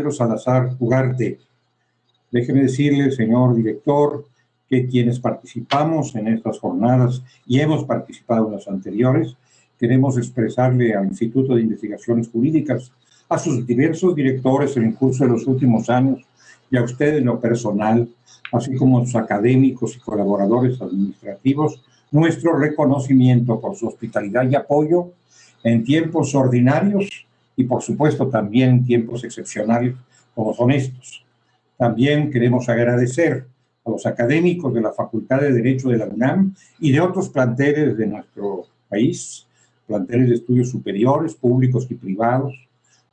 Pedro Salazar Ugarte. Déjeme decirle, señor director, que quienes participamos en estas jornadas y hemos participado en las anteriores, queremos expresarle al Instituto de Investigaciones Jurídicas, a sus diversos directores en el curso de los últimos años y a usted en lo personal, así como a sus académicos y colaboradores administrativos, nuestro reconocimiento por su hospitalidad y apoyo en tiempos ordinarios y, por supuesto, también en tiempos excepcionales como son estos. También queremos agradecer a los académicos de la Facultad de Derecho de la UNAM y de otros planteles de nuestro país, planteles de estudios superiores, públicos y privados,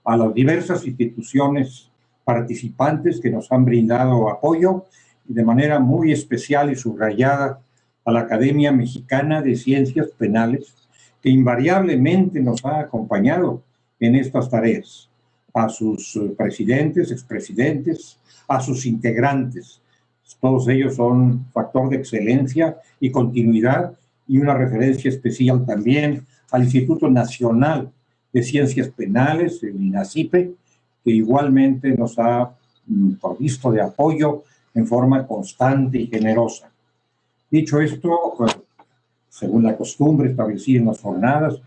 a las diversas instituciones participantes que nos han brindado apoyo y de manera muy especial y subrayada a la Academia Mexicana de Ciencias Penales, que invariablemente nos ha acompañado en estas tareas, a sus presidentes, expresidentes, a sus integrantes. Todos ellos son factor de excelencia y continuidad y una referencia especial también al Instituto Nacional de Ciencias Penales, el INACIPE, que igualmente nos ha provisto de apoyo en forma constante y generosa. Dicho esto, según la costumbre establecida en las jornadas,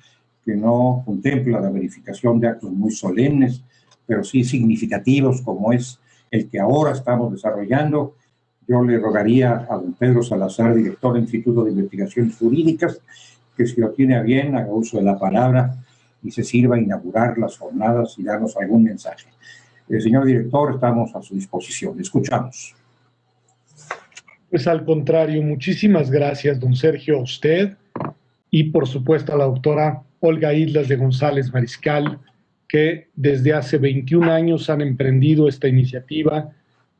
que no contempla la verificación de actos muy solemnes, pero sí significativos, como es el que ahora estamos desarrollando, yo le rogaría a don Pedro Salazar, director del Instituto de Investigaciones Jurídicas, que si lo tiene a bien, haga uso de la palabra y se sirva a inaugurar las jornadas y darnos algún mensaje. Señor director, estamos a su disposición. Escuchamos. Pues al contrario, muchísimas gracias, don Sergio, a usted y por supuesto a la doctora Olga Islas de González Mariscal, que desde hace 21 años han emprendido esta iniciativa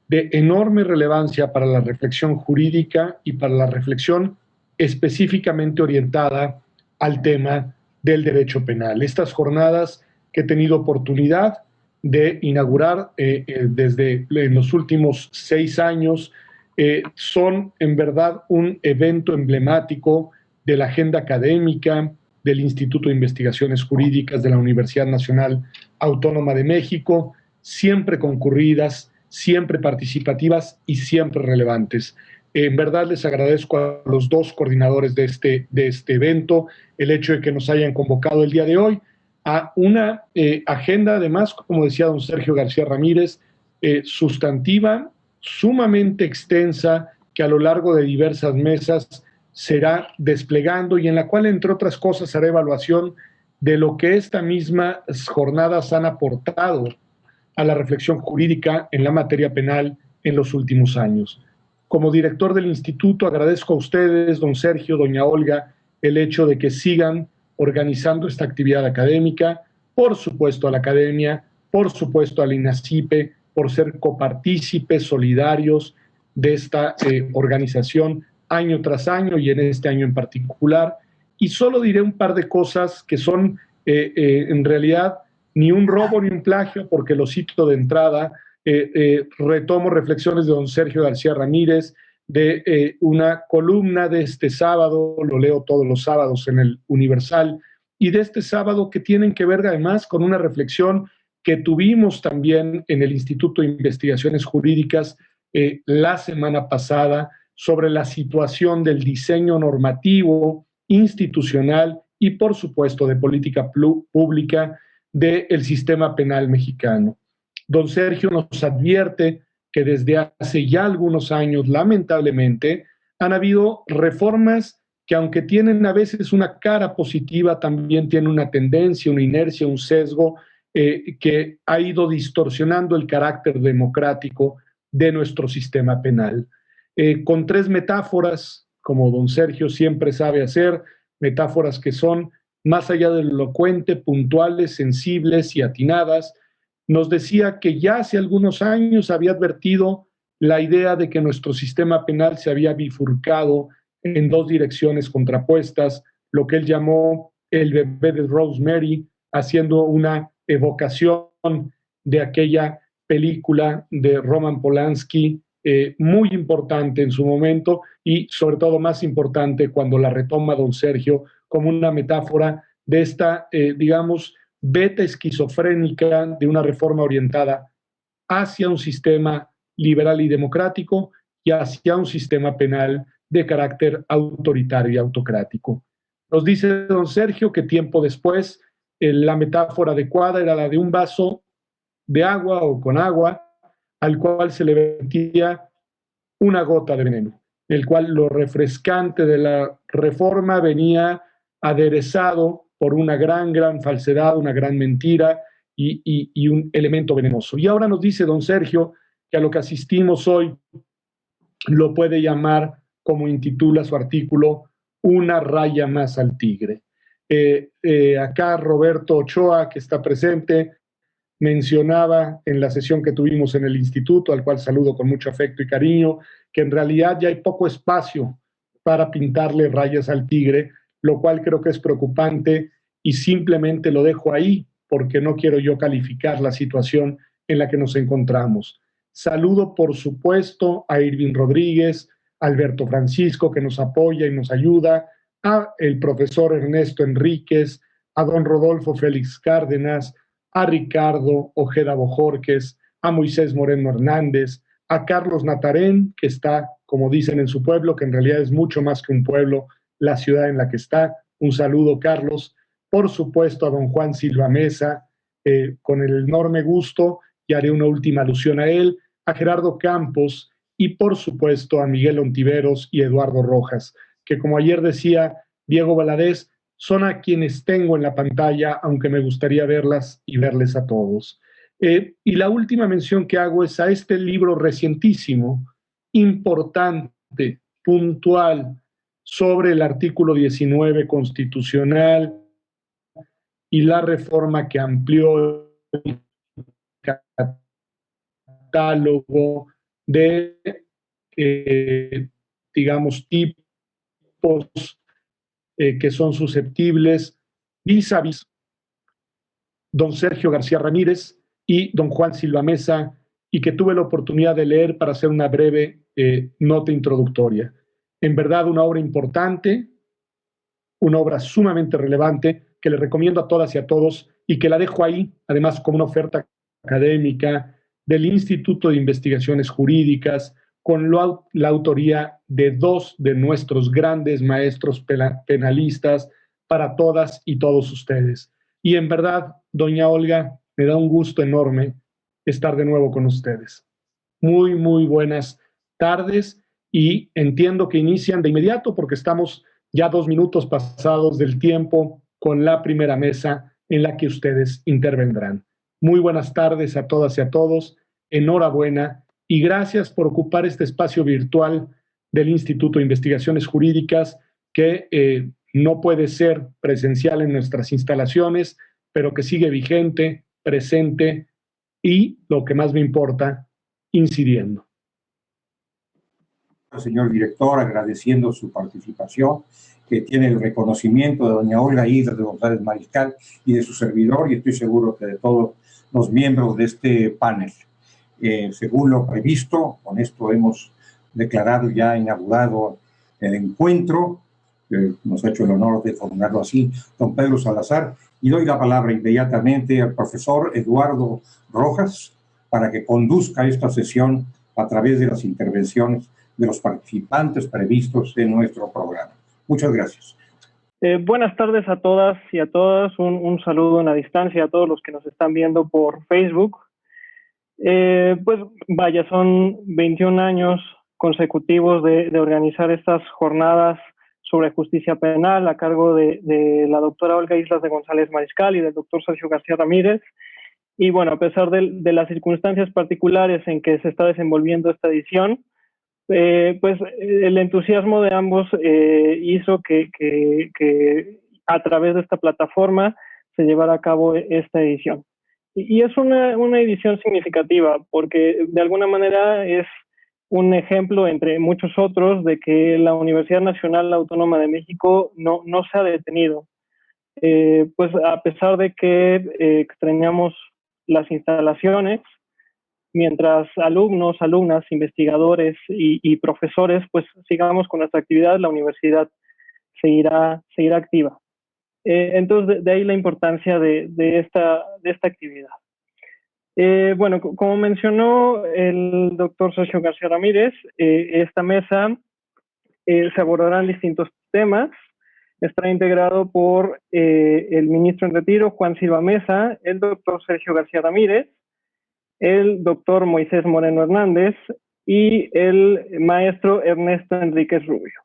de enorme relevancia para la reflexión jurídica y para la reflexión específicamente orientada al tema del derecho penal. Estas jornadas que he tenido oportunidad de inaugurar desde en los últimos 6 años son en verdad un evento emblemático de la agenda académica del Instituto de Investigaciones Jurídicas de la Universidad Nacional Autónoma de México, siempre concurridas, siempre participativas y siempre relevantes. En verdad les agradezco a los 2 coordinadores de este evento el hecho de que nos hayan convocado el día de hoy a una agenda, además, como decía don Sergio García Ramírez, sustantiva, sumamente extensa, que a lo largo de diversas mesas será desplegando y en la cual, entre otras cosas, hará evaluación de lo que estas mismas jornadas han aportado a la reflexión jurídica en la materia penal en los últimos años. Como director del instituto, agradezco a ustedes, don Sergio, doña Olga, el hecho de que sigan organizando esta actividad académica, por supuesto a la academia, por supuesto al INACIPE, por ser copartícipes solidarios de esta organización año tras año y en este año en particular. Y solo diré un par de cosas que son en realidad ni un robo ni un plagio, porque lo cito de entrada. Retomo reflexiones de don Sergio García Ramírez, de una columna de este sábado, lo leo todos los sábados en el Universal, y de este sábado que tienen que ver además con una reflexión que tuvimos también en el Instituto de Investigaciones Jurídicas la semana pasada sobre la situación del diseño normativo, institucional y por supuesto de política pública del sistema penal mexicano. Don Sergio nos advierte que desde hace ya algunos años, lamentablemente, han habido reformas que, aunque tienen a veces una cara positiva, también tienen una tendencia, una inercia, un sesgo que ha ido distorsionando el carácter democrático de nuestro sistema penal. Con 3 metáforas, como don Sergio siempre sabe hacer, metáforas que son más allá de lo elocuente, puntuales, sensibles y atinadas, nos decía que ya hace algunos años había advertido la idea de que nuestro sistema penal se había bifurcado en 2 direcciones contrapuestas, lo que él llamó el bebé de Rosemary, haciendo una evocación de aquella película de Roman Polanski, muy importante en su momento y sobre todo más importante cuando la retoma don Sergio como una metáfora de esta, digamos, beta esquizofrénica de una reforma orientada hacia un sistema liberal y democrático y hacia un sistema penal de carácter autoritario y autocrático. Nos dice don Sergio que tiempo después la metáfora adecuada era la de un vaso de agua o con agua al cual se le vertía una gota de veneno, el cual lo refrescante de la reforma venía aderezado por una gran falsedad, una gran mentira y un elemento venenoso. Y ahora nos dice don Sergio que a lo que asistimos hoy lo puede llamar, como intitula su artículo, una raya más al tigre. Acá Roberto Ochoa, que está presente, mencionaba en la sesión que tuvimos en el instituto, al cual saludo con mucho afecto y cariño, que en realidad ya hay poco espacio para pintarle rayas al tigre, lo cual creo que es preocupante y simplemente lo dejo ahí porque no quiero yo calificar la situación en la que nos encontramos. Saludo, por supuesto, a Irving Rodríguez, a Alberto Francisco, que nos apoya y nos ayuda, a el profesor Ernesto Enríquez, a don Rodolfo Félix Cárdenas, a Ricardo Ojeda Bojorques, a Moisés Moreno Hernández, a Carlos Natarén, que está, como dicen en su pueblo, que en realidad es mucho más que un pueblo, la ciudad en la que está. Un saludo, Carlos. Por supuesto, a don Juan Silva Mesa, con el enorme gusto, y haré una última alusión a él, a Gerardo Campos y, por supuesto, a Miguel Ontiveros y Eduardo Rojas, que, como ayer decía Diego Valadez, son a quienes tengo en la pantalla, aunque me gustaría verlas y verles a todos. Y la última mención que hago es a este libro recientísimo, importante, puntual, sobre el artículo 19 constitucional y la reforma que amplió el catálogo de, digamos, tipos que son susceptibles vis a vis don Sergio García Ramírez y don Juan Silva Mesa, y que tuve la oportunidad de leer para hacer una breve nota introductoria. En verdad, una obra importante, una obra sumamente relevante, que le recomiendo a todas y a todos, y que la dejo ahí, además, como una oferta académica del Instituto de Investigaciones Jurídicas, con la autoría de dos de nuestros grandes maestros penalistas para todas y todos ustedes. Y en verdad, doña Olga, me da un gusto enorme estar de nuevo con ustedes. Muy buenas tardes, y entiendo que inician de inmediato porque estamos ya 2 minutos pasados del tiempo con la primera mesa en la que ustedes intervendrán. Muy buenas tardes a todas y a todos. Enhorabuena y gracias por ocupar este espacio virtual del Instituto de Investigaciones Jurídicas, que no puede ser presencial en nuestras instalaciones, pero que sigue vigente, presente y, lo que más me importa, incidiendo. Señor director, agradeciendo su participación, que tiene el reconocimiento de doña Olga Islas de González Mariscal y de su servidor, y estoy seguro que de todos los miembros de este panel. Según lo previsto, con esto hemos declarado ya inaugurado el encuentro. Nos ha hecho el honor de formularlo así don Pedro Salazar, y doy la palabra inmediatamente al profesor Eduardo Rojas para que conduzca esta sesión a través de las intervenciones de los participantes previstos en nuestro programa. Muchas gracias. Buenas tardes a todas y a todos. Un saludo en la distancia a todos los que nos están viendo por Facebook. Pues vaya, son 21 años consecutivos de organizar estas jornadas sobre justicia penal a cargo de la doctora Olga Islas de González Mariscal y del doctor Sergio García Ramírez. Y bueno, a pesar de las circunstancias particulares en que se está desenvolviendo esta edición, pues el entusiasmo de ambos hizo que a través de esta plataforma se llevara a cabo esta edición. Y es una edición significativa porque de alguna manera es un ejemplo entre muchos otros de que la Universidad Nacional Autónoma de México no se ha detenido. Pues a pesar de que extrañamos las instalaciones, mientras alumnos, alumnas, investigadores y profesores pues sigamos con nuestra actividad, la universidad seguirá activa. Entonces, de ahí la importancia de esta actividad. Bueno, como mencionó el doctor Sergio García Ramírez, esta mesa se abordarán distintos temas. Estará integrado por el ministro en retiro, Juan Silva Mesa, el doctor Sergio García Ramírez, el doctor Moisés Moreno Hernández y el maestro Ernesto Enríquez Rubio.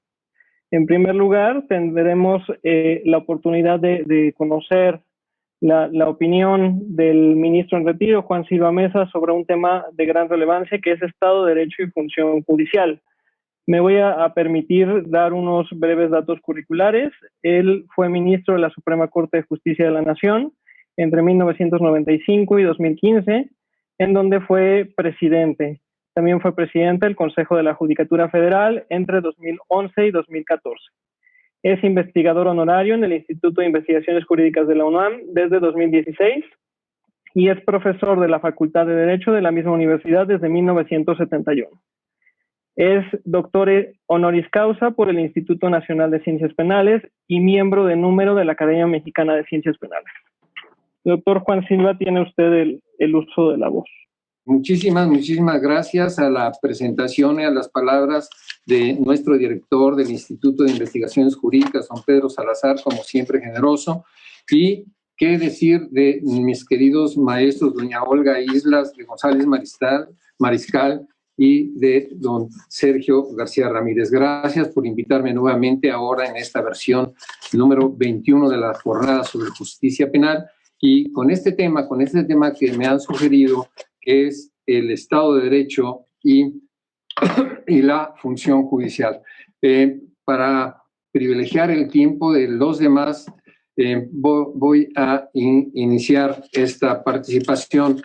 En primer lugar, tendremos la oportunidad de conocer la opinión del ministro en retiro, Juan Silva Mesa, sobre un tema de gran relevancia que es Estado de Derecho y función judicial. Me voy a permitir dar unos breves datos curriculares. Él fue ministro de la Suprema Corte de Justicia de la Nación entre 1995 y 2015, en donde fue presidente. También fue presidente del Consejo de la Judicatura Federal entre 2011 y 2014. Es investigador honorario en el Instituto de Investigaciones Jurídicas de la UNAM desde 2016 y es profesor de la Facultad de Derecho de la misma universidad desde 1971. Es doctor honoris causa por el Instituto Nacional de Ciencias Penales y miembro de número de la Academia Mexicana de Ciencias Penales. Doctor Juan Silva, tiene usted el uso de la voz. Muchísimas gracias a la presentación y a las palabras de nuestro director del Instituto de Investigaciones Jurídicas, don Pedro Salazar, como siempre generoso. Y qué decir de mis queridos maestros, doña Olga Islas de González Mariscal y de don Sergio García Ramírez. Gracias por invitarme nuevamente ahora en esta versión número 21 de la jornada sobre justicia penal. Y con este tema que me han sugerido, que es el Estado de Derecho y la función judicial. Para privilegiar el tiempo de los demás, voy a iniciar esta participación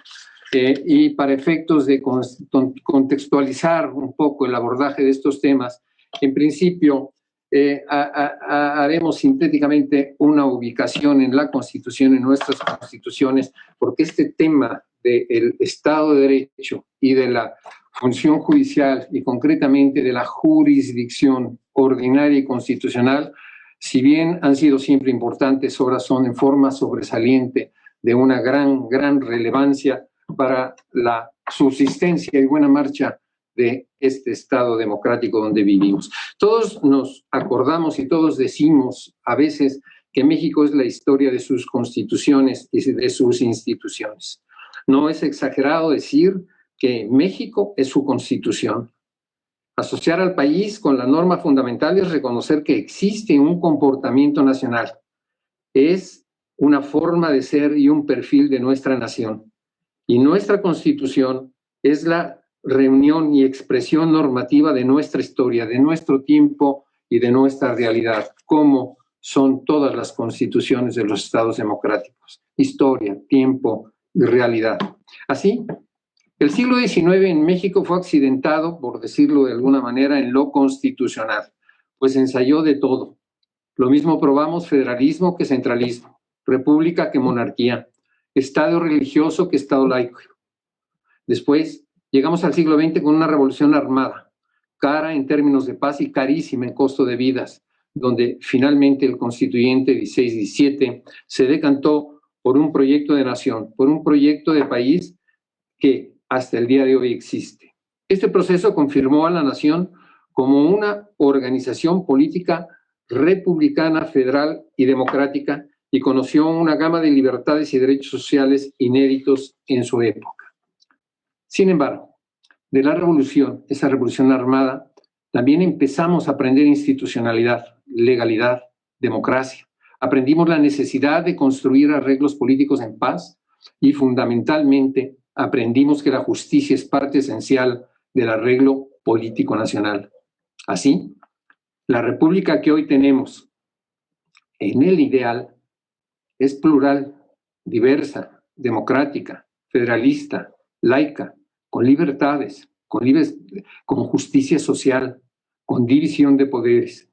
y para efectos de contextualizar un poco el abordaje de estos temas, en principio haremos sintéticamente una ubicación en la Constitución, en nuestras constituciones, porque este tema del Estado de Derecho y de la función judicial y concretamente de la jurisdicción ordinaria y constitucional, si bien han sido siempre importantes, ahora son en forma sobresaliente de una gran relevancia para la subsistencia y buena marcha de este Estado democrático donde vivimos. Todos nos acordamos y todos decimos a veces que México es la historia de sus constituciones y de sus instituciones. No es exagerado decir que México es su constitución. Asociar al país con la norma fundamental es reconocer que existe un comportamiento nacional. Es una forma de ser y un perfil de nuestra nación. Y nuestra constitución es la reunión y expresión normativa de nuestra historia, de nuestro tiempo y de nuestra realidad, como son todas las constituciones de los estados democráticos. Historia, tiempo y realidad. Así, el siglo XIX en México fue accidentado, por decirlo de alguna manera, en lo constitucional, pues ensayó de todo. Lo mismo probamos federalismo que centralismo, república que monarquía, Estado religioso que Estado laico. Después, llegamos al siglo XX con una revolución armada, cara en términos de paz y carísima en costo de vidas, donde finalmente el constituyente 16-17 se decantó por un proyecto de nación, por un proyecto de país que hasta el día de hoy existe. Este proceso confirmó a la nación como una organización política republicana, federal y democrática, y conoció una gama de libertades y derechos sociales inéditos en su época. Sin embargo, de la revolución, esa revolución armada, también empezamos a aprender institucionalidad, legalidad, democracia. Aprendimos la necesidad de construir arreglos políticos en paz y, fundamentalmente, aprendimos que la justicia es parte esencial del arreglo político nacional. Así, la república que hoy tenemos, en el ideal, es plural, diversa, democrática, federalista, laica, con libertades, con justicia social, con división de poderes.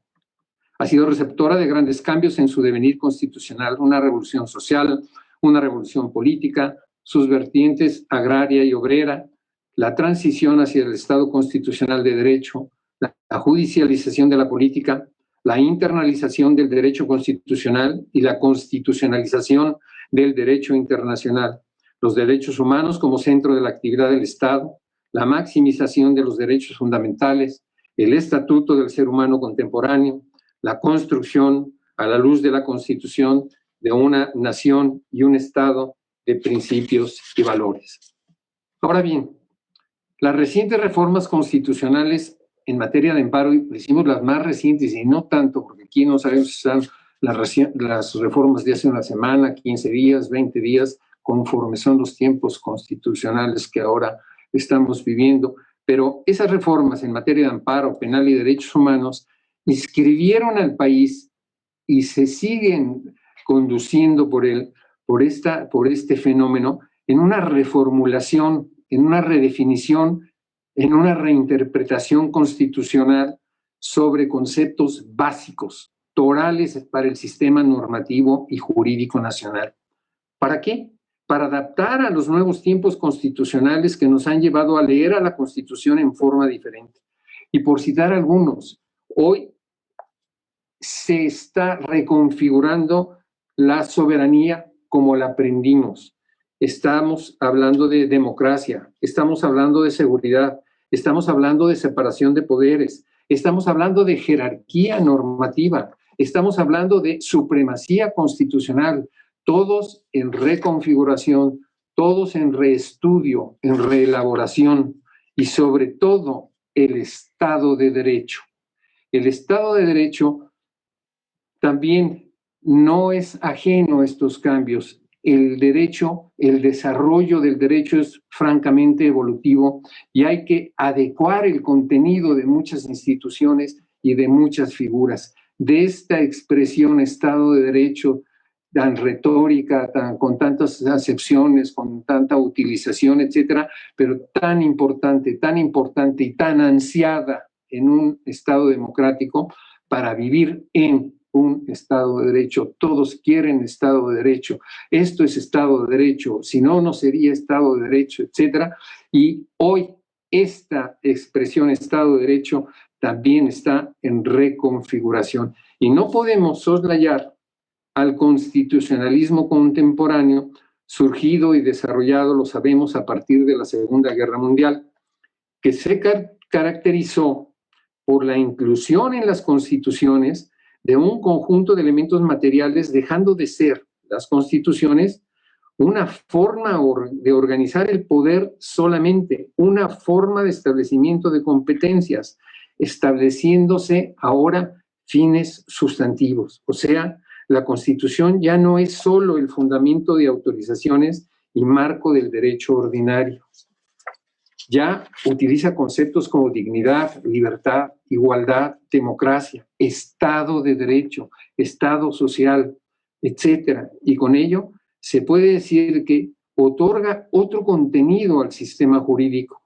Ha sido receptora de grandes cambios en su devenir constitucional, una revolución social, una revolución política, sus vertientes agraria y obrera, la transición hacia el Estado constitucional de derecho, la judicialización de la política, la internalización del derecho constitucional y la constitucionalización del derecho internacional, los derechos humanos como centro de la actividad del Estado, la maximización de los derechos fundamentales, el Estatuto del Ser Humano Contemporáneo, la construcción a la luz de la Constitución de una nación y un Estado de principios y valores. Ahora bien, las recientes reformas constitucionales en materia de amparo, y decimos las más recientes y no tanto, porque aquí no sabemos si están las reformas de hace una semana, 15 días, 20 días, conforme son los tiempos constitucionales que ahora estamos viviendo, pero esas reformas en materia de amparo penal y derechos humanos inscribieron al país y se siguen conduciendo por este fenómeno en una reformulación, en una redefinición, en una reinterpretación constitucional sobre conceptos básicos, torales para el sistema normativo y jurídico nacional. ¿Para qué? Para adaptar a los nuevos tiempos constitucionales que nos han llevado a leer a la Constitución en forma diferente. Y por citar algunos, hoy se está reconfigurando la soberanía como la aprendimos. Estamos hablando de democracia, estamos hablando de seguridad, estamos hablando de separación de poderes, estamos hablando de jerarquía normativa, estamos hablando de supremacía constitucional, todos en reconfiguración, todos en reestudio, en reelaboración y sobre todo el Estado de Derecho. El Estado de Derecho también no es ajeno a estos cambios. El derecho, el desarrollo del derecho es francamente evolutivo y hay que adecuar el contenido de muchas instituciones y de muchas figuras. De esta expresión Estado de Derecho tan retórica, con tantas acepciones, con tanta utilización, etcétera, pero tan importante y tan ansiada en un Estado democrático para vivir en un Estado de Derecho. Todos quieren Estado de Derecho. Esto es Estado de Derecho, si no, no sería Estado de Derecho, etcétera. Y hoy esta expresión Estado de Derecho también está en reconfiguración. Y no podemos soslayar al constitucionalismo contemporáneo surgido y desarrollado, lo sabemos, a partir de la Segunda Guerra Mundial, que se caracterizó por la inclusión en las constituciones de un conjunto de elementos materiales, dejando de ser las constituciones una forma de organizar el poder solamente, una forma de establecimiento de competencias, estableciéndose ahora fines sustantivos. O sea, la Constitución ya no es solo el fundamento de autorizaciones y marco del derecho ordinario. Ya utiliza conceptos como dignidad, libertad, igualdad, democracia, Estado de Derecho, Estado social, etcétera. Y con ello se puede decir que otorga otro contenido al sistema jurídico.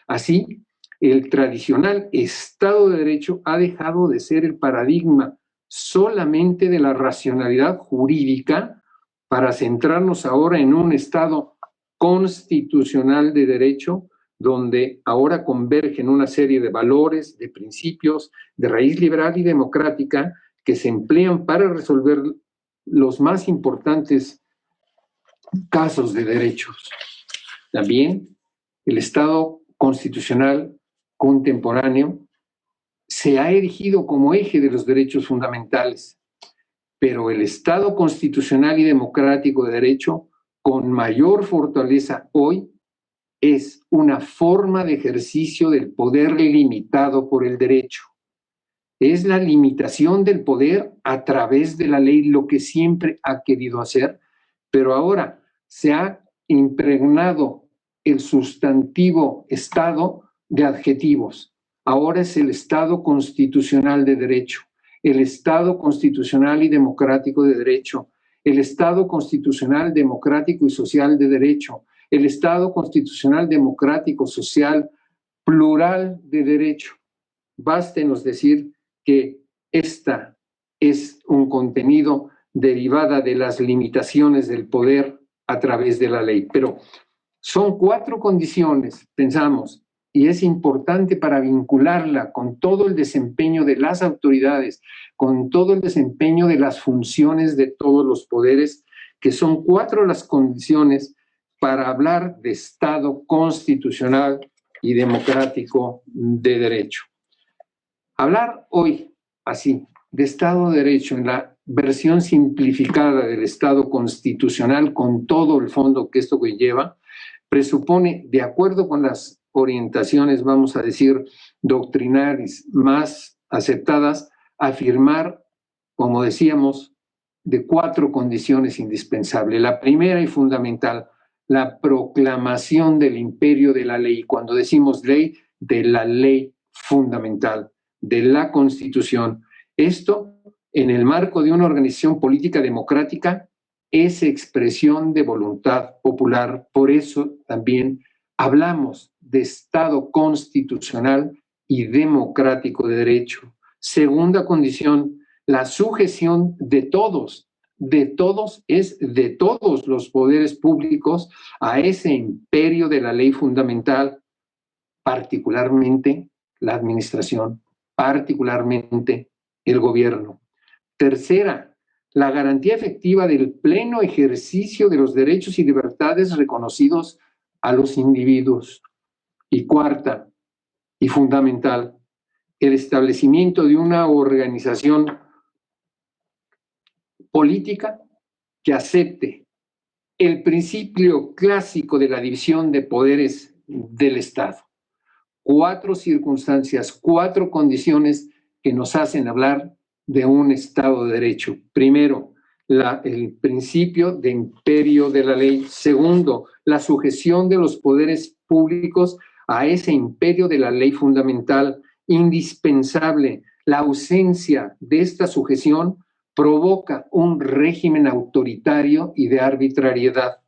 Así, el tradicional Estado de Derecho ha dejado de ser el paradigma solamente de la racionalidad jurídica para centrarnos ahora en un Estado constitucional de derecho, donde ahora convergen una serie de valores, de principios, de raíz liberal y democrática que se emplean para resolver los más importantes casos de derechos. También el Estado constitucional contemporáneo se ha erigido como eje de los derechos fundamentales, pero el Estado constitucional y democrático de derecho, con mayor fortaleza hoy, es una forma de ejercicio del poder limitado por el derecho. Es la limitación del poder a través de la ley, lo que siempre ha querido hacer, pero ahora se ha impregnado el sustantivo Estado de adjetivos. Ahora es el Estado constitucional de derecho, el Estado constitucional y democrático de derecho, el Estado constitucional, democrático y social de derecho, el Estado constitucional, democrático, social, plural de derecho. Bástenos decir que esta es un contenido derivada de las limitaciones del poder a través de la ley. Pero son 4 condiciones, pensamos, y es importante para vincularla con todo el desempeño de las autoridades, con todo el desempeño de las funciones de todos los poderes, que son 4 las condiciones para hablar de Estado constitucional y democrático de derecho. Hablar hoy así de Estado de Derecho en la versión simplificada del Estado constitucional con todo el fondo que esto conlleva, presupone, de acuerdo con las orientaciones, vamos a decir, doctrinales más aceptadas, afirmar, como decíamos, de 4 condiciones indispensables. La primera y fundamental, la proclamación del imperio de la ley. Cuando decimos ley, de la ley fundamental, de la Constitución. Esto, en el marco de una organización política democrática, es expresión de voluntad popular. Por eso también hablamos de Estado constitucional y democrático de derecho. Segunda condición, la sujeción de todos es de todos los poderes públicos a ese imperio de la ley fundamental, particularmente la administración, particularmente el gobierno. Tercera, la garantía efectiva del pleno ejercicio de los derechos y libertades reconocidos a los individuos. Y cuarta, y fundamental, el establecimiento de una organización política que acepte el principio clásico de la división de poderes del Estado. 4 circunstancias, 4 condiciones que nos hacen hablar de un Estado de Derecho. Primero, el principio de imperio de la ley. Segundo, la sujeción de los poderes públicos a ese imperio de la ley fundamental. Indispensable, la ausencia de esta sujeción provoca un régimen autoritario y de arbitrariedad.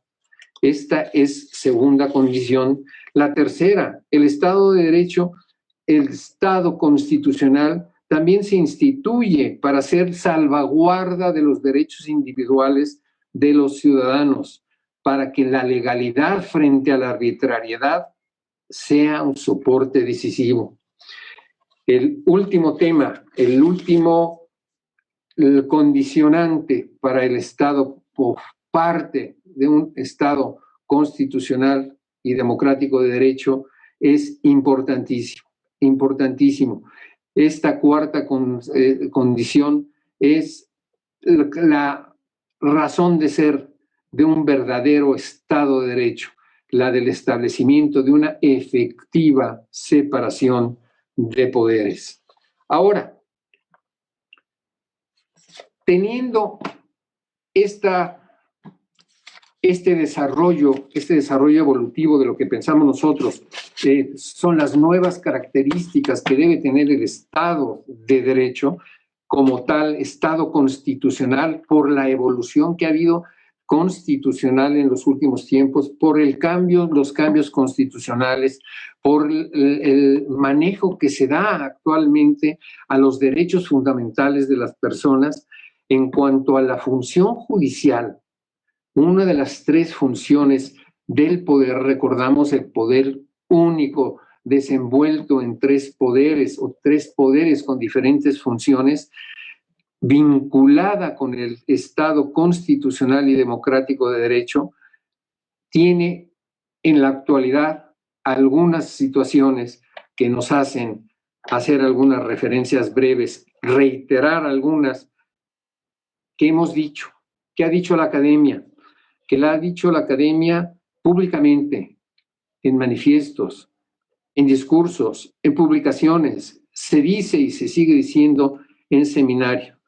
Esta es segunda condición. La tercera, el Estado de Derecho, el Estado constitucional, también se instituye para hacer salvaguarda de los derechos individuales de los ciudadanos, para que la legalidad frente a la arbitrariedad sea un soporte decisivo. El último tema, el condicionante para el Estado por parte de un Estado constitucional y democrático de derecho es importantísimo, importantísimo. Esta cuarta condición es la razón de ser de un verdadero Estado de Derecho, la del establecimiento de una efectiva separación de poderes. Ahora, teniendo este desarrollo evolutivo de lo que pensamos nosotros, son las nuevas características que debe tener el Estado de Derecho como tal, Estado constitucional, por la evolución que ha habido constitucional en los últimos tiempos, por los cambios constitucionales, por el manejo que se da actualmente a los derechos fundamentales de las personas. En cuanto a la función judicial, una de las 3 funciones del poder, recordamos el poder único desenvuelto en 3 poderes o 3 poderes con diferentes funciones, vinculada con el Estado constitucional y democrático de derecho, tiene en la actualidad algunas situaciones que nos hacen hacer algunas referencias breves, reiterar algunas que hemos dicho, que ha dicho la academia, que la ha dicho la academia públicamente, en manifiestos, en discursos, en publicaciones, se dice y se sigue diciendo en seminarios,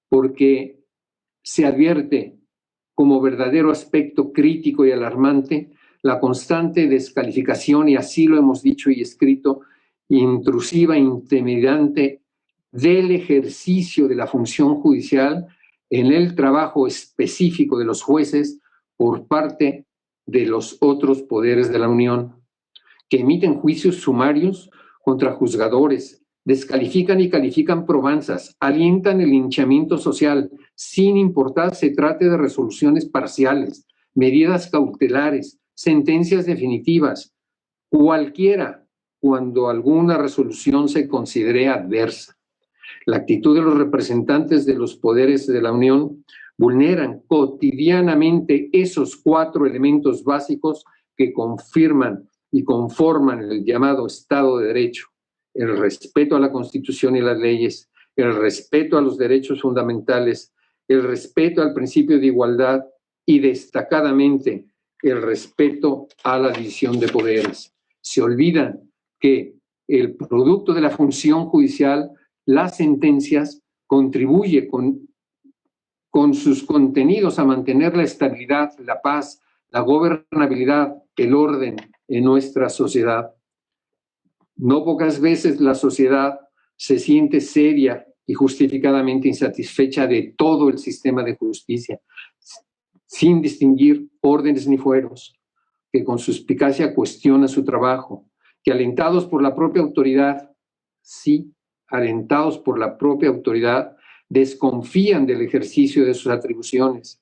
porque se advierte como verdadero aspecto crítico y alarmante la constante descalificación, y así lo hemos dicho y escrito, intrusiva, intimidante del ejercicio de la función judicial en el trabajo específico de los jueces por parte de los otros poderes de la Unión, que emiten juicios sumarios contra juzgadores, descalifican y califican probanzas, alientan el linchamiento social, sin importar se trate de resoluciones parciales, medidas cautelares, sentencias definitivas, cualquiera, cuando alguna resolución se considere adversa. La actitud de los representantes de los poderes de la Unión vulneran cotidianamente esos 4 elementos básicos que confirman y conforman el llamado Estado de Derecho: el respeto a la Constitución y las leyes, el respeto a los derechos fundamentales, el respeto al principio de igualdad y, destacadamente, el respeto a la división de poderes. Se olvidan que el producto de la función judicial, las sentencias, contribuye con sus contenidos a mantener la estabilidad, la paz, la gobernabilidad, el orden en nuestra sociedad. No pocas veces la sociedad se siente seria y justificadamente insatisfecha de todo el sistema de justicia, sin distinguir órdenes ni fueros, que con suspicacia cuestiona su trabajo, que alentados por la propia autoridad, sí, alentados por la propia autoridad, desconfían del ejercicio de sus atribuciones.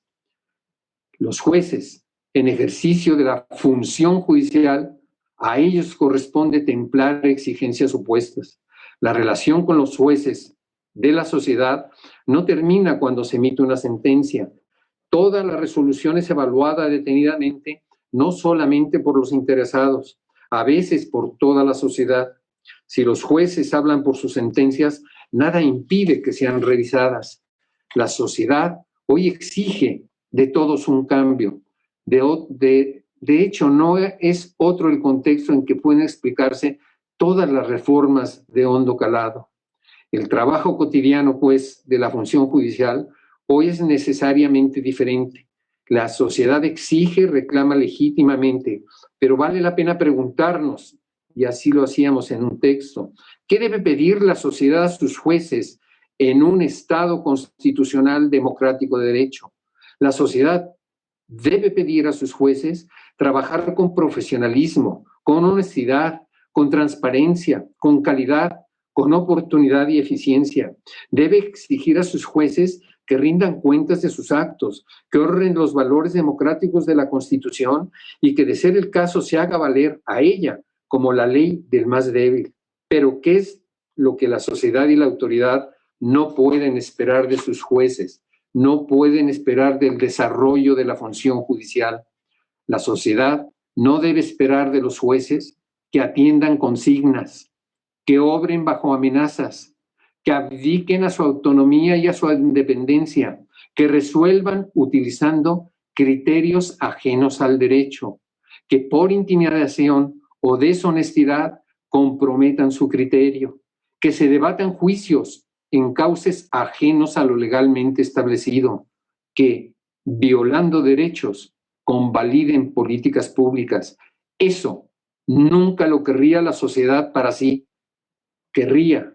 Los jueces, en ejercicio de la función judicial, a ellos corresponde templar exigencias opuestas. La relación con los jueces de la sociedad no termina cuando se emite una sentencia. Toda la resolución es evaluada detenidamente, no solamente por los interesados, a veces por toda la sociedad. Si los jueces hablan por sus sentencias, nada impide que sean revisadas. La sociedad hoy exige de todos un cambio. De hecho, no es otro el contexto en que pueden explicarse todas las reformas de hondo calado. El trabajo cotidiano, pues, de la función judicial hoy es necesariamente diferente. La sociedad exige, reclama legítimamente, pero vale la pena preguntarnos, y así lo hacíamos en un texto, ¿qué debe pedir la sociedad a sus jueces en un Estado constitucional democrático de derecho? La sociedad debe pedir a sus jueces trabajar con profesionalismo, con honestidad, con transparencia, con calidad, con oportunidad y eficiencia. Debe exigir a sus jueces que rindan cuentas de sus actos, que honren los valores democráticos de la Constitución y que, de ser el caso, se haga valer a ella como la ley del más débil. Pero ¿qué es lo que la sociedad y la autoridad no pueden esperar de sus jueces? No pueden esperar del desarrollo de la función judicial. La sociedad no debe esperar de los jueces que atiendan consignas, que obren bajo amenazas, que abdiquen a su autonomía y a su independencia, que resuelvan utilizando criterios ajenos al derecho, que por intimidación o deshonestidad comprometan su criterio, que se debatan juicios en cauces ajenos a lo legalmente establecido, que, violando derechos, convaliden políticas públicas. Eso nunca lo querría la sociedad para sí. Querría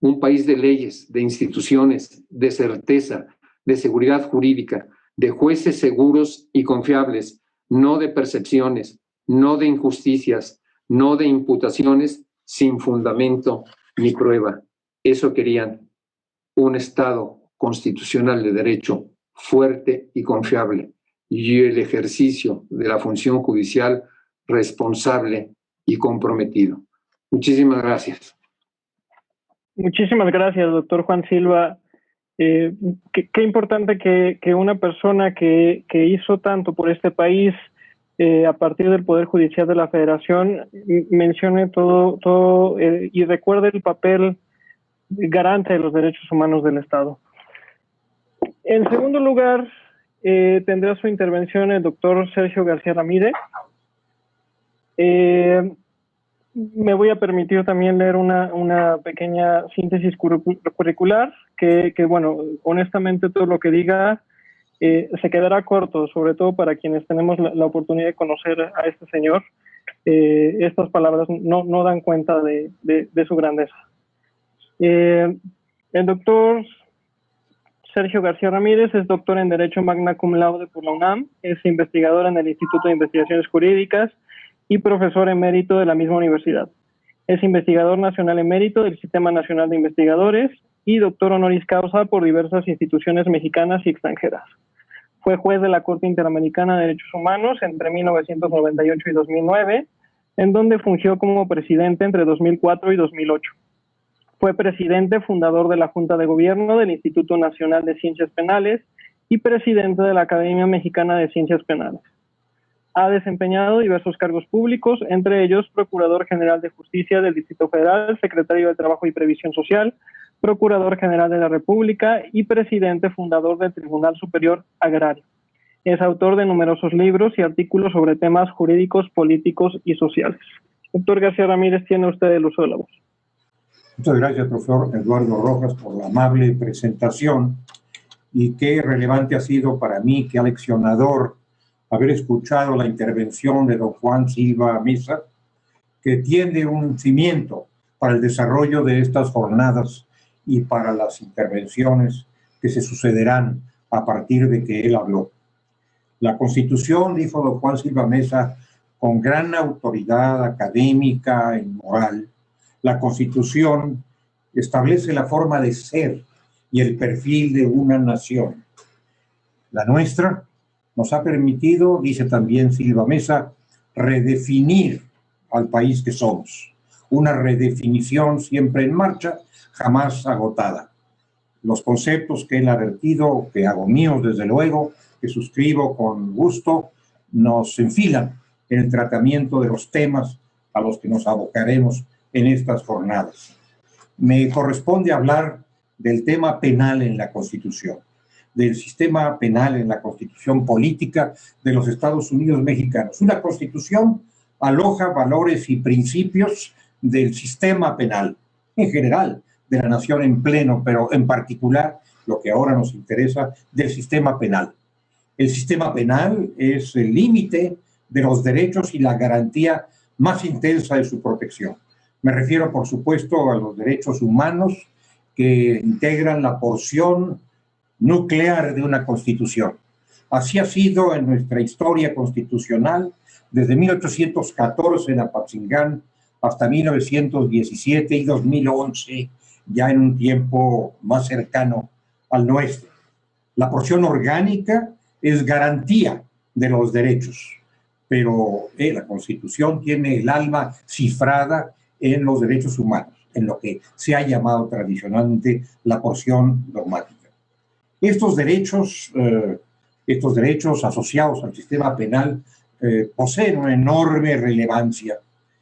un país de leyes, de instituciones, de certeza, de seguridad jurídica, de jueces seguros y confiables, no de percepciones, no de injusticias, no de imputaciones sin fundamento ni prueba. Eso querían, un Estado constitucional de derecho fuerte y confiable, y el ejercicio de la función judicial responsable y comprometido. Muchísimas gracias. Muchísimas gracias, doctor Juan Silva. Qué importante que una persona que hizo tanto por este país a partir del Poder Judicial de la Federación mencione todo y recuerde el papel garante de los derechos humanos del Estado. En segundo lugar, tendrá su intervención el doctor Sergio García Ramírez. Me voy a permitir también leer una pequeña síntesis curricular que, bueno, honestamente todo lo que diga se quedará corto, sobre todo para quienes tenemos la oportunidad de conocer a este señor. Estas palabras no dan cuenta de su grandeza. El doctor Sergio García Ramírez es doctor en Derecho Magna Cum Laude por la UNAM, es investigador en el Instituto de Investigaciones Jurídicas y profesor emérito de la misma universidad. Es investigador nacional emérito del Sistema Nacional de Investigadores y doctor honoris causa por diversas instituciones mexicanas y extranjeras. Fue juez de la Corte Interamericana de Derechos Humanos entre 1998 y 2009, en donde fungió como presidente entre 2004 y 2008. Fue presidente fundador de la Junta de Gobierno del Instituto Nacional de Ciencias Penales y presidente de la Academia Mexicana de Ciencias Penales. Ha desempeñado diversos cargos públicos, entre ellos Procurador General de Justicia del Distrito Federal, Secretario de Trabajo y Previsión Social, Procurador General de la República y presidente fundador del Tribunal Superior Agrario. Es autor de numerosos libros y artículos sobre temas jurídicos, políticos y sociales. Doctor García Ramírez, tiene usted el uso de la voz. Muchas gracias, profesor Eduardo Rojas, por la amable presentación, y qué relevante ha sido para mí, qué aleccionador haber escuchado la intervención de don Juan Silva Mesa, que tiende un cimiento para el desarrollo de estas jornadas y para las intervenciones que se sucederán a partir de que él habló. La Constitución, dijo don Juan Silva Mesa, con gran autoridad académica y moral, la Constitución establece la forma de ser y el perfil de una nación. La nuestra nos ha permitido, dice también Silva Mesa, redefinir al país que somos. Una redefinición siempre en marcha, jamás agotada. Los conceptos que él ha vertido, que hago míos desde luego, que suscribo con gusto, nos enfilan en el tratamiento de los temas a los que nos abocaremos en estas jornadas. Me corresponde hablar del tema penal en la Constitución, del sistema penal en la Constitución política de los Estados Unidos mexicanos. Una Constitución aloja valores y principios del sistema penal, en general, de la nación en pleno, pero en particular, lo que ahora nos interesa, del sistema penal. El sistema penal es el límite de los derechos y la garantía más intensa de su protección. Me refiero, por supuesto, a los derechos humanos que integran la porción nuclear de una constitución. Así ha sido en nuestra historia constitucional desde 1814 en Apatzingán hasta 1917 y 2011, ya en un tiempo más cercano al nuestro. La porción orgánica es garantía de los derechos, pero la Constitución tiene el alma cifrada en los derechos humanos, en lo que se ha llamado tradicionalmente la porción dogmática. Estos derechos asociados al sistema penal poseen una enorme relevancia.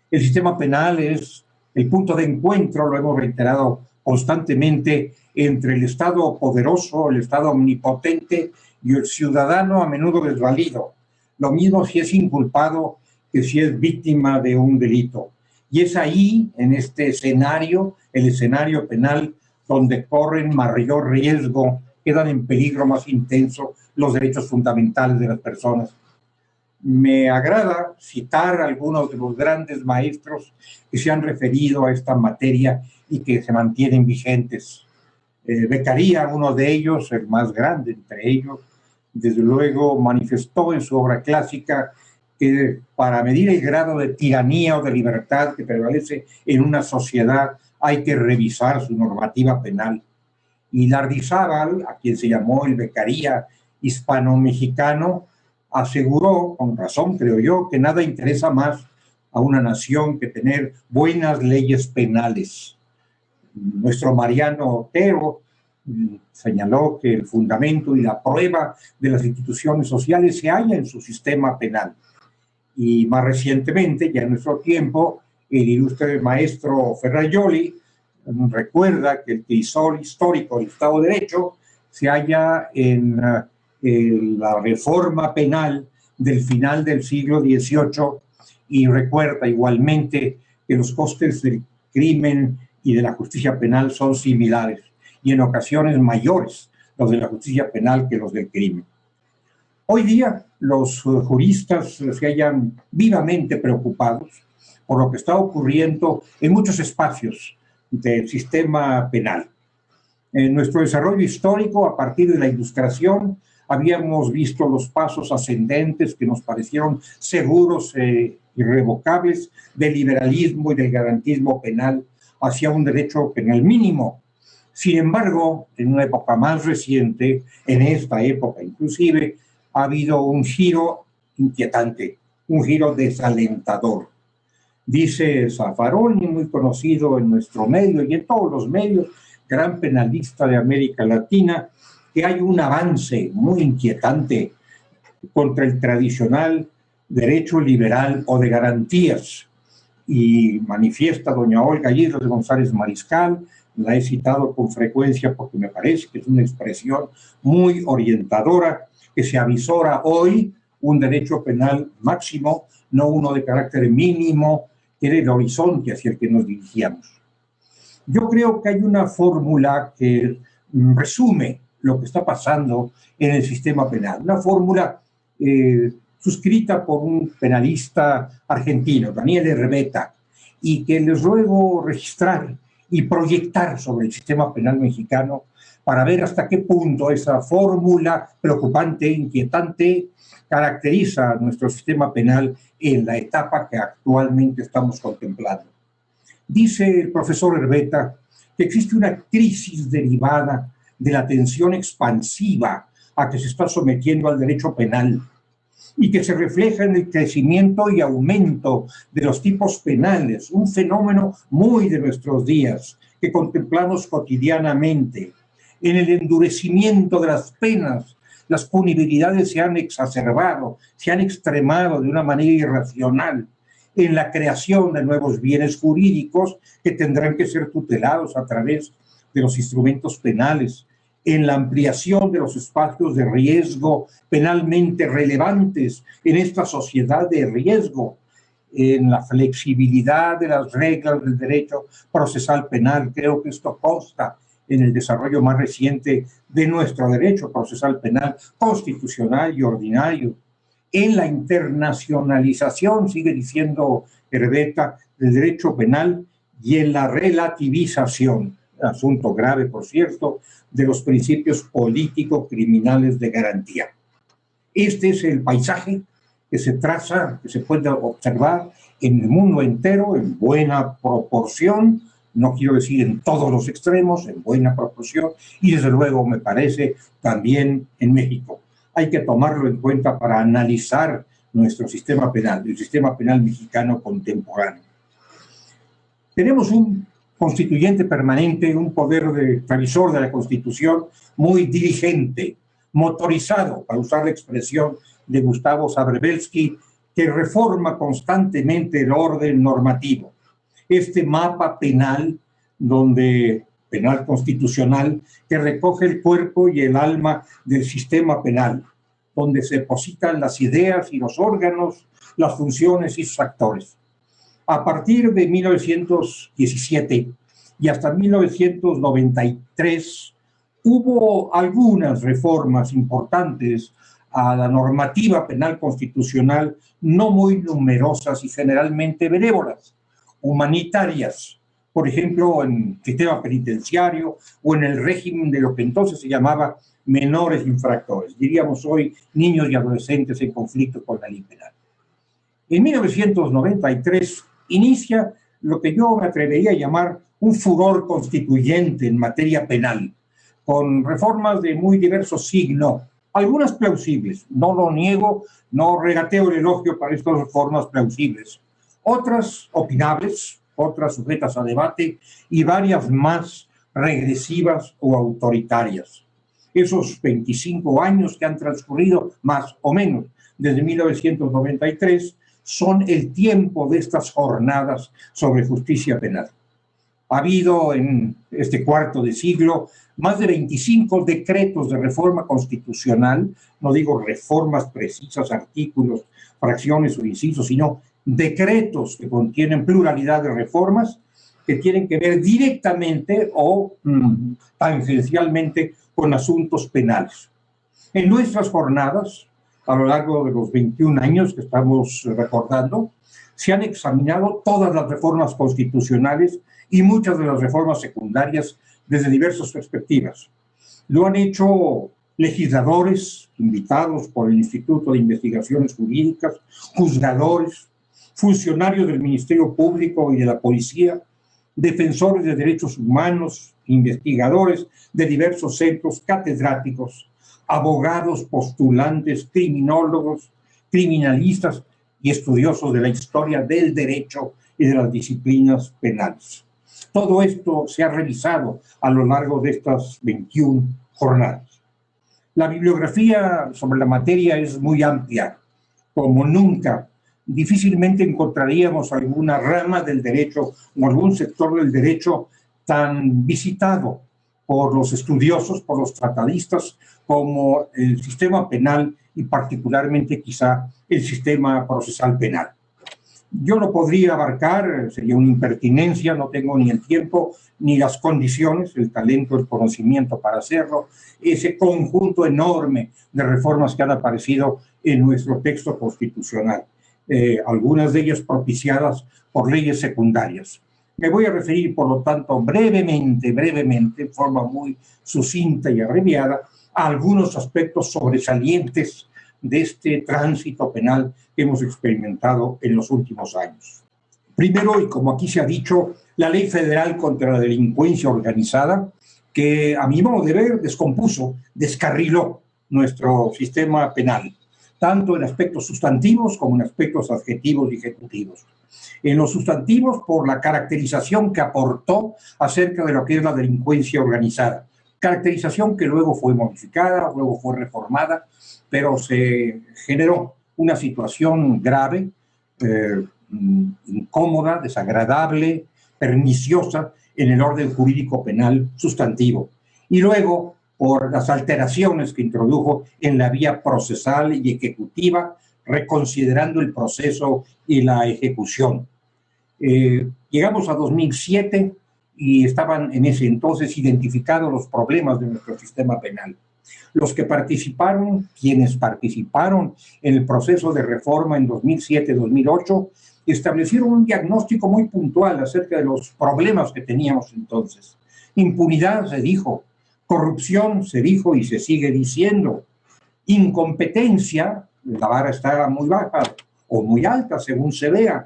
El sistema penal es el punto de encuentro, lo hemos reiterado constantemente, entre el Estado poderoso, el Estado omnipotente y el ciudadano a menudo desvalido. Lo mismo si es inculpado que si es víctima de un delito. Y es ahí, en este escenario, el escenario penal, donde corren mayor riesgo, quedan en peligro más intenso los derechos fundamentales de las personas. Me agrada citar a algunos de los grandes maestros que se han referido a esta materia y que se mantienen vigentes. Beccaria, uno de ellos, el más grande entre ellos, desde luego manifestó en su obra clásica que para medir el grado de tiranía o de libertad que prevalece en una sociedad hay que revisar su normativa penal. Y Lardizábal, a quien se llamó el Beccaria hispano-mexicano, aseguró, con razón creo yo, que nada interesa más a una nación que tener buenas leyes penales. Nuestro Mariano Otero señaló que el fundamento y la prueba de las instituciones sociales se halla en su sistema penal. Y más recientemente, ya en nuestro tiempo, el ilustre maestro Ferrajoli recuerda que el crisol histórico del Estado de Derecho se halla en la reforma penal del final del siglo XVIII y recuerda igualmente que los costes del crimen y de la justicia penal son similares y en ocasiones mayores los de la justicia penal que los del crimen. Hoy día los juristas se hallan vivamente preocupados por lo que está ocurriendo en muchos espacios del sistema penal. En nuestro desarrollo histórico, a partir de la Ilustración, habíamos visto los pasos ascendentes que nos parecieron seguros e irrevocables del liberalismo y del garantismo penal hacia un derecho penal mínimo. Sin embargo, en una época más reciente, en esta época inclusive, ha habido un giro inquietante, un giro desalentador. Dice Zaffaroni, muy conocido en nuestro medio y en todos los medios, gran penalista de América Latina, que hay un avance muy inquietante contra el tradicional derecho liberal o de garantías. Y manifiesta doña Olga Islas de González Mariscal, la he citado con frecuencia porque me parece que es una expresión muy orientadora, que se avisora hoy un derecho penal máximo, no uno de carácter mínimo, que era el horizonte hacia el que nos dirigíamos. Yo creo que hay una fórmula que resume lo que está pasando en el sistema penal, una fórmula suscrita por un penalista argentino, Daniel Herbeta, y que les ruego registrar y proyectar sobre el sistema penal mexicano para ver hasta qué punto esa fórmula preocupante, inquietante, caracteriza a nuestro sistema penal en la etapa que actualmente estamos contemplando. Dice el profesor Herbeta que existe una crisis derivada de la tensión expansiva a que se está sometiendo al derecho penal y que se refleja en el crecimiento y aumento de los tipos penales, un fenómeno muy de nuestros días que contemplamos cotidianamente. En el endurecimiento de las penas, las punibilidades se han exacerbado, se han extremado de una manera irracional, en la creación de nuevos bienes jurídicos que tendrán que ser tutelados a través de los instrumentos penales, en la ampliación de los espacios de riesgo penalmente relevantes en esta sociedad de riesgo, en la flexibilidad de las reglas del derecho procesal penal. Creo que esto consta en el desarrollo más reciente de nuestro derecho procesal penal constitucional y ordinario, en la internacionalización, sigue diciendo Herbeta, del derecho penal y en la relativización, asunto grave, por cierto, de los principios político-criminales de garantía. Este es el paisaje que se traza, que se puede observar en el mundo entero, en buena proporción, no quiero decir en todos los extremos, en buena proporción, y desde luego me parece también en México. Hay que tomarlo en cuenta para analizar nuestro sistema penal, el sistema penal mexicano contemporáneo. Tenemos un constituyente permanente, un poder de revisor de la Constitución muy diligente, motorizado, para usar la expresión de Gustavo Sabrebelsky, que reforma constantemente el orden normativo. Este mapa penal, penal constitucional, que recoge el cuerpo y el alma del sistema penal, donde se depositan las ideas y los órganos, las funciones y sus actores. A partir de 1917 y hasta 1993 hubo algunas reformas importantes a la normativa penal constitucional, no muy numerosas y generalmente benévolas, humanitarias, por ejemplo, en el sistema penitenciario o en el régimen de lo que entonces se llamaba menores infractores, diríamos hoy niños y adolescentes en conflicto con la ley penal. En 1993 inicia lo que yo me atrevería a llamar un furor constituyente en materia penal, con reformas de muy diverso signo, algunas plausibles, no lo niego, no regateo el elogio para estas reformas plausibles, otras opinables, otras sujetas a debate y varias más regresivas o autoritarias. Esos 25 años que han transcurrido, más o menos, desde 1993, son el tiempo de estas jornadas sobre justicia penal. Ha habido en este cuarto de siglo más de 25 decretos de reforma constitucional, no digo reformas precisas, artículos, fracciones o incisos, sino decretos que contienen pluralidad de reformas que tienen que ver directamente o tangencialmente con asuntos penales. En nuestras jornadas, a lo largo de los 21 años que estamos recordando, se han examinado todas las reformas constitucionales y muchas de las reformas secundarias desde diversas perspectivas. Lo han hecho legisladores invitados por el Instituto de Investigaciones Jurídicas, juzgadores, funcionarios del Ministerio Público y de la Policía, defensores de derechos humanos, investigadores de diversos centros, catedráticos, abogados, postulantes, criminólogos, criminalistas y estudiosos de la historia del derecho y de las disciplinas penales. Todo esto se ha revisado a lo largo de estas 21 jornadas. La bibliografía sobre la materia es muy amplia, como nunca. Difícilmente encontraríamos alguna rama del derecho o algún sector del derecho tan visitado por los estudiosos, por los tratadistas, como el sistema penal y particularmente quizá el sistema procesal penal. Yo lo podría abarcar, sería una impertinencia, no tengo ni el tiempo ni las condiciones, el talento, el conocimiento para hacerlo, ese conjunto enorme de reformas que han aparecido en nuestro texto constitucional, algunas de ellas propiciadas por leyes secundarias. Me voy a referir, por lo tanto, brevemente, en forma muy sucinta y abreviada, a algunos aspectos sobresalientes de este tránsito penal que hemos experimentado en los últimos años. Primero, y como aquí se ha dicho, la Ley Federal contra la Delincuencia Organizada, que a mi modo de ver descompuso, descarriló nuestro sistema penal, tanto en aspectos sustantivos como en aspectos adjetivos y ejecutivos. En los sustantivos, por la caracterización que aportó acerca de lo que es la delincuencia organizada, caracterización que luego fue modificada, luego fue reformada, pero se generó una situación grave, incómoda, desagradable, perniciosa en el orden jurídico penal sustantivo. Y luego, por las alteraciones que introdujo en la vía procesal y ejecutiva, reconsiderando el proceso y la ejecución. Llegamos a 2007 y estaban en ese entonces identificados los problemas de nuestro sistema penal. Los que participaron, quienes participaron en el proceso de reforma en 2007-2008, establecieron un diagnóstico muy puntual acerca de los problemas que teníamos entonces. Impunidad, se dijo. Corrupción, se dijo y se sigue diciendo. Incompetencia, la vara está muy baja o muy alta, según se vea.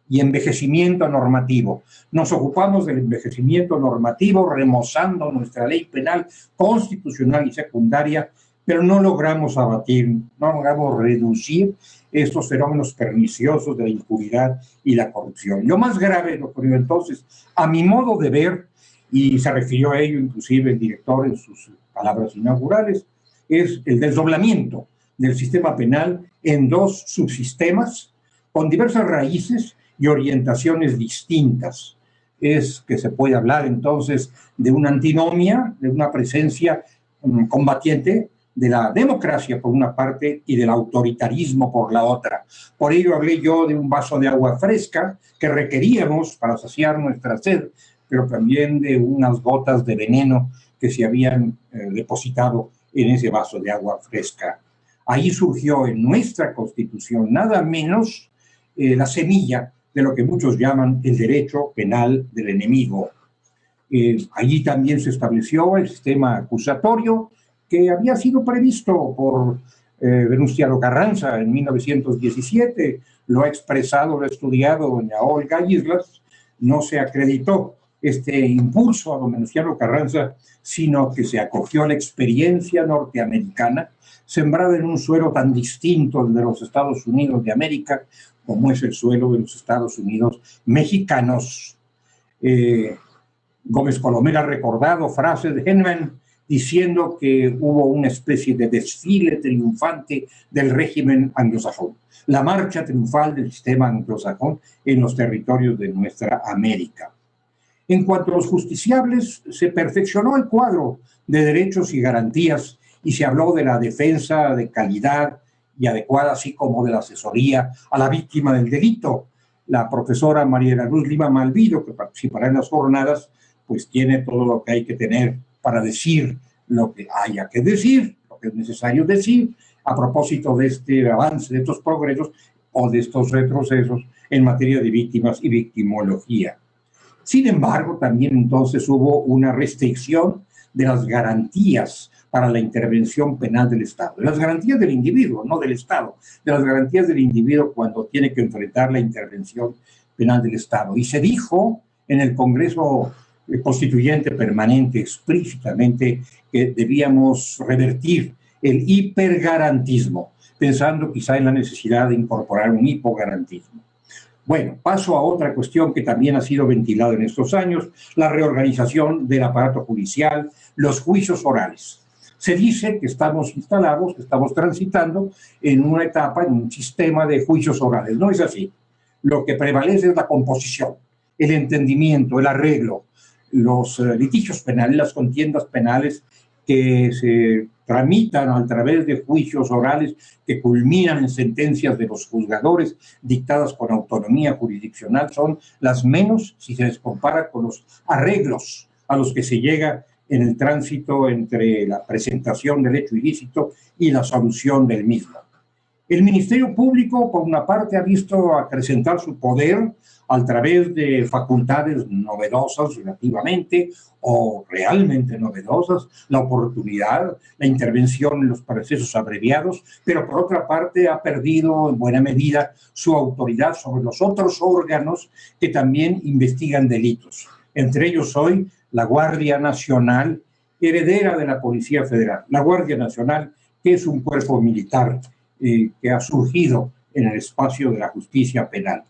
Y envejecimiento normativo. Nos ocupamos del envejecimiento normativo, remozando nuestra ley penal constitucional y secundaria, pero no logramos abatir, no logramos reducir estos fenómenos perniciosos de la impunidad y la corrupción. Lo más grave, lo ocurrió entonces, a mi modo de ver, y se refirió a ello inclusive el director en sus palabras inaugurales, es el desdoblamiento del sistema penal en dos subsistemas con diversas raíces y orientaciones distintas. Es que se puede hablar entonces de una antinomia, de una presencia combatiente de la democracia por una parte y del autoritarismo por la otra. Por ello hablé yo de un vaso de agua fresca que requeríamos para saciar nuestra sed, pero también de unas gotas de veneno que se habían depositado en ese vaso de agua fresca. Ahí surgió en nuestra Constitución nada menos la semilla de lo que muchos llaman el derecho penal del enemigo. Allí también se estableció el sistema acusatorio que había sido previsto por Venustiano Carranza en 1917, lo ha expresado, lo ha estudiado doña Olga Islas, no se acreditó este impulso a don Venustiano Carranza, sino que se acogió a la experiencia norteamericana, sembrada en un suelo tan distinto del de los Estados Unidos de América, como es el suelo de los Estados Unidos mexicanos. Gómez Colomé ha recordado frases de Heinemann diciendo que hubo una especie de desfile triunfante del régimen anglosajón, la marcha triunfal del sistema anglosajón en los territorios de nuestra América. En cuanto a los justiciables, se perfeccionó el cuadro de derechos y garantías y se habló de la defensa de calidad y adecuada, así como de la asesoría a la víctima del delito. La profesora María de la Luz Lima Malvido, que participará en las jornadas, pues tiene todo lo que hay que tener para decir lo que haya que decir, lo que es necesario decir, a propósito de este avance, de estos progresos o de estos retrocesos en materia de víctimas y victimología. Sin embargo, también entonces hubo una restricción de las garantías para la intervención penal del Estado, de las garantías del individuo, no del Estado, de las garantías del individuo cuando tiene que enfrentar la intervención penal del Estado. Y se dijo en el Congreso Constituyente Permanente explícitamente que debíamos revertir el hipergarantismo, pensando quizá en la necesidad de incorporar un hipogarantismo. Bueno, paso a otra cuestión que también ha sido ventilada en estos años, la reorganización del aparato judicial, los juicios orales. Se dice que estamos instalados, que estamos transitando en una etapa, en un sistema de juicios orales. No es así. Lo que prevalece es la composición, el entendimiento, el arreglo, los litigios penales, las contiendas penales que se tramitan a través de juicios orales que culminan en sentencias de los juzgadores dictadas con autonomía jurisdiccional son las menos si se les compara con los arreglos a los que se llega en el tránsito entre la presentación del hecho ilícito y la solución del mismo. El Ministerio Público, por una parte, ha visto acrecentar su poder a través de facultades novedosas relativamente o realmente novedosas, la oportunidad, la intervención en los procesos abreviados, pero por otra parte ha perdido en buena medida su autoridad sobre los otros órganos que también investigan delitos. Entre ellos hoy la Guardia Nacional, heredera de la Policía Federal. La Guardia Nacional, que es un cuerpo militar que ha surgido en el espacio de la justicia penal.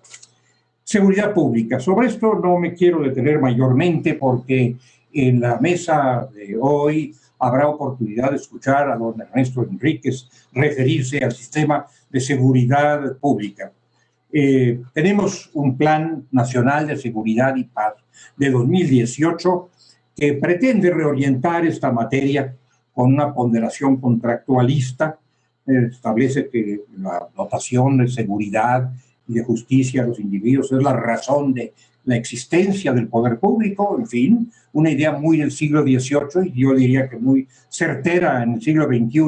Seguridad pública. Sobre esto no me quiero detener mayormente porque en la mesa de hoy habrá oportunidad de escuchar a don Ernesto Enríquez referirse al sistema de seguridad pública. Tenemos un Plan Nacional de Seguridad y Paz de 2018 que pretende reorientar esta materia con una ponderación contractualista. Establece que la dotación de seguridad y de justicia a los individuos es la razón de la existencia del poder público, en fin, una idea muy del siglo XVIII y yo diría que muy certera en el siglo XXI,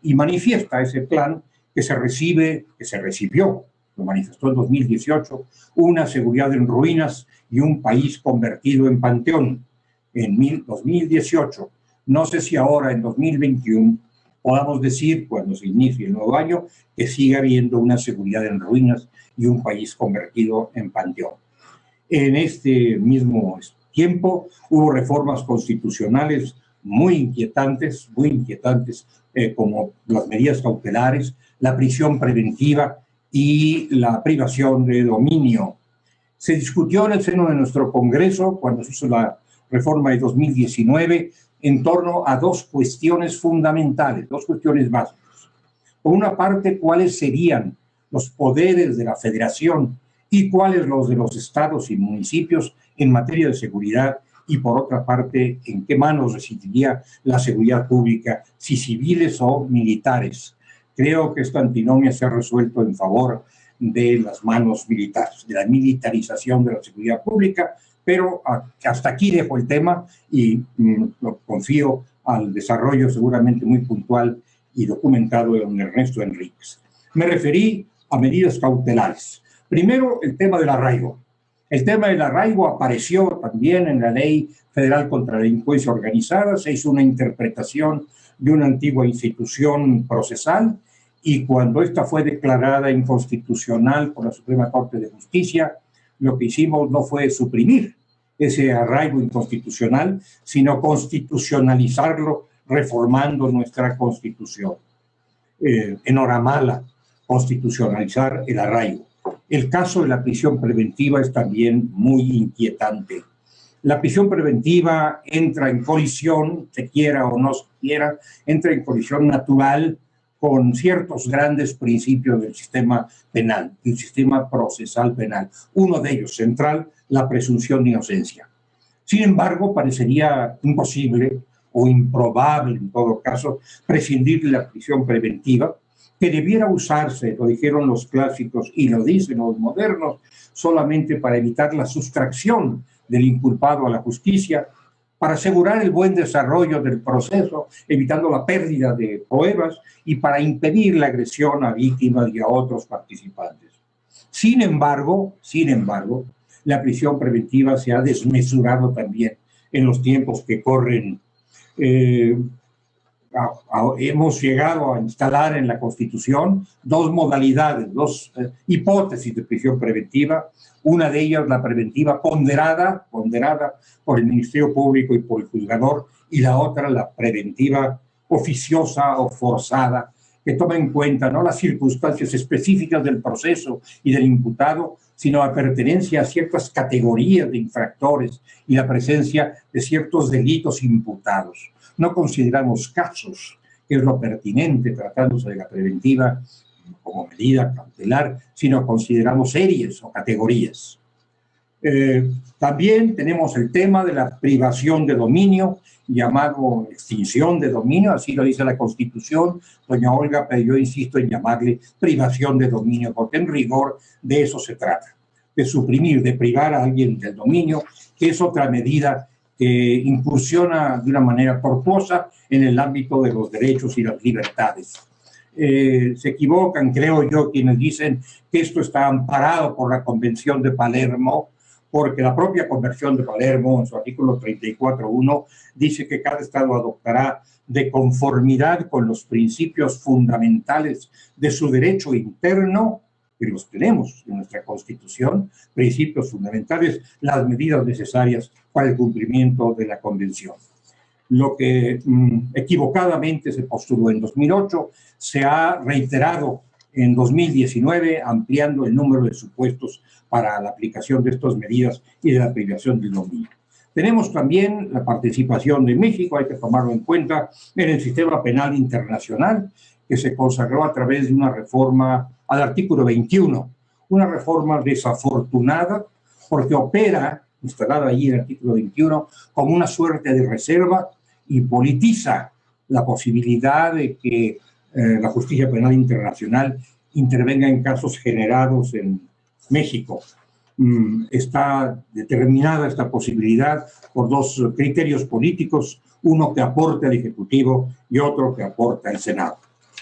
y manifiesta ese plan que se recibió, lo manifestó en 2018, una seguridad en ruinas y un país convertido en panteón en 2018. No sé si ahora en 2021 podamos decir, cuando se inicie el nuevo año, que sigue habiendo una seguridad en ruinas y un país convertido en panteón. En este mismo tiempo hubo reformas constitucionales muy inquietantes, como las medidas cautelares, la prisión preventiva y la privación de dominio. Se discutió en el seno de nuestro Congreso, cuando se hizo la reforma de 2019, en torno a dos cuestiones fundamentales, dos cuestiones básicas. Por una parte, cuáles serían los poderes de la Federación y cuáles los de los estados y municipios en materia de seguridad, y por otra parte, en qué manos residiría la seguridad pública, si civiles o militares. Creo que esta antinomia se ha resuelto en favor de las manos militares, de la militarización de la seguridad pública, pero hasta aquí dejo el tema y lo confío al desarrollo seguramente muy puntual y documentado de don Ernesto Enríquez. Me referí a medidas cautelares. Primero, el tema del arraigo. El tema del arraigo apareció también en la Ley Federal contra la Delincuencia Organizada, se hizo una interpretación de una antigua institución procesal y cuando esta fue declarada inconstitucional por la Suprema Corte de Justicia, lo que hicimos no fue suprimir ese arraigo inconstitucional, sino constitucionalizarlo reformando nuestra Constitución. Enhoramala, constitucionalizar el arraigo. El caso de la prisión preventiva es también muy inquietante. La prisión preventiva entra en colisión, se quiera o no se quiera, entra en colisión natural con ciertos grandes principios del sistema penal, del sistema procesal penal. Uno de ellos, central, la presunción de inocencia. Sin embargo, parecería imposible o improbable, en todo caso, prescindir de la prisión preventiva, que debiera usarse, lo dijeron los clásicos y lo dicen los modernos, solamente para evitar la sustracción del inculpado a la justicia, para asegurar el buen desarrollo del proceso, evitando la pérdida de pruebas y para impedir la agresión a víctimas y a otros participantes. Sin embargo, la prisión preventiva se ha desmesurado también en los tiempos que corren. Hemos llegado a instalar en la Constitución dos modalidades, dos hipótesis de prisión preventiva. Una de ellas, la preventiva ponderada por el Ministerio Público y por el juzgador, y la otra, la preventiva oficiosa o forzada, que toma en cuenta no las circunstancias específicas del proceso y del imputado, sino la pertenencia a ciertas categorías de infractores y la presencia de ciertos delitos imputados. No consideramos casos, que es lo pertinente tratándose de la preventiva como medida cautelar, sino consideramos series o categorías. También tenemos el tema de la privación de dominio, llamado extinción de dominio, así lo dice la Constitución, doña Olga, pero yo insisto en llamarle privación de dominio, porque en rigor de eso se trata, de suprimir, de privar a alguien del dominio, que es otra medida que incursiona de una manera tortuosa en el ámbito de los derechos y las libertades. Se equivocan, creo yo, quienes dicen que esto está amparado por la Convención de Palermo, porque la propia Convención de Palermo, en su artículo 34.1, dice que cada Estado adoptará de conformidad con los principios fundamentales de su derecho interno, que los tenemos en nuestra Constitución, principios fundamentales, las medidas necesarias para el cumplimiento de la Convención. Lo que equivocadamente se postuló en 2008 se ha reiterado en 2019, ampliando el número de supuestos para la aplicación de estas medidas y de la privación del dominio. Tenemos también la participación de México, hay que tomarlo en cuenta, en el sistema penal internacional, que se consagró a través de una reforma al artículo 21, una reforma desafortunada porque opera, instalada allí en el artículo 21, como una suerte de reserva y politiza la posibilidad de que la justicia penal internacional intervenga en casos generados en México. Está determinada esta posibilidad por dos criterios políticos, uno que aporta el Ejecutivo y otro que aporta el Senado.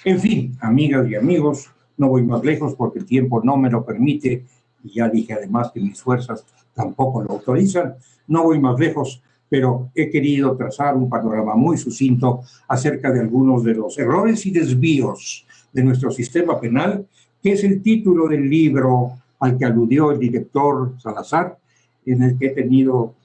En fin, amigas y amigos, no voy más lejos porque el tiempo no me lo permite y ya dije además que mis fuerzas tampoco lo autorizan. No voy más lejos, pero he querido trazar un panorama muy sucinto acerca de algunos de los errores y desvíos de nuestro sistema penal, que es el título del libro al que aludió el director Salazar, en el que he tenido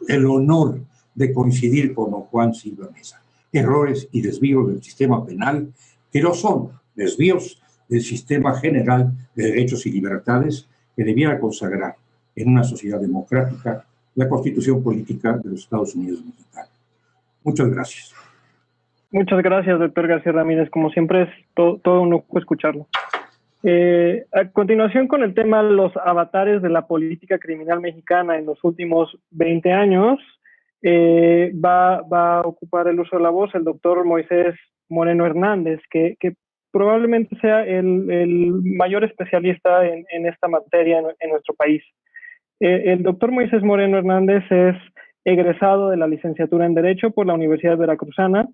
el honor de coincidir con don Juan Silva Mesa. Errores y desvíos del sistema penal, que no son desvíos del sistema general de derechos y libertades que debiera consagrar en una sociedad democrática la Constitución Política de los Estados Unidos Mexicanos. Muchas gracias. Muchas gracias, doctor García Ramírez. Como siempre, es todo un lujo escucharlo. A continuación, con el tema los avatares de la política criminal mexicana en los últimos 20 años, va a ocupar el uso de la voz el doctor Moisés Moreno Hernández, que probablemente sea el mayor especialista en esta materia en nuestro país. El doctor Moisés Moreno Hernández es egresado de la licenciatura en Derecho por la Universidad Veracruzana.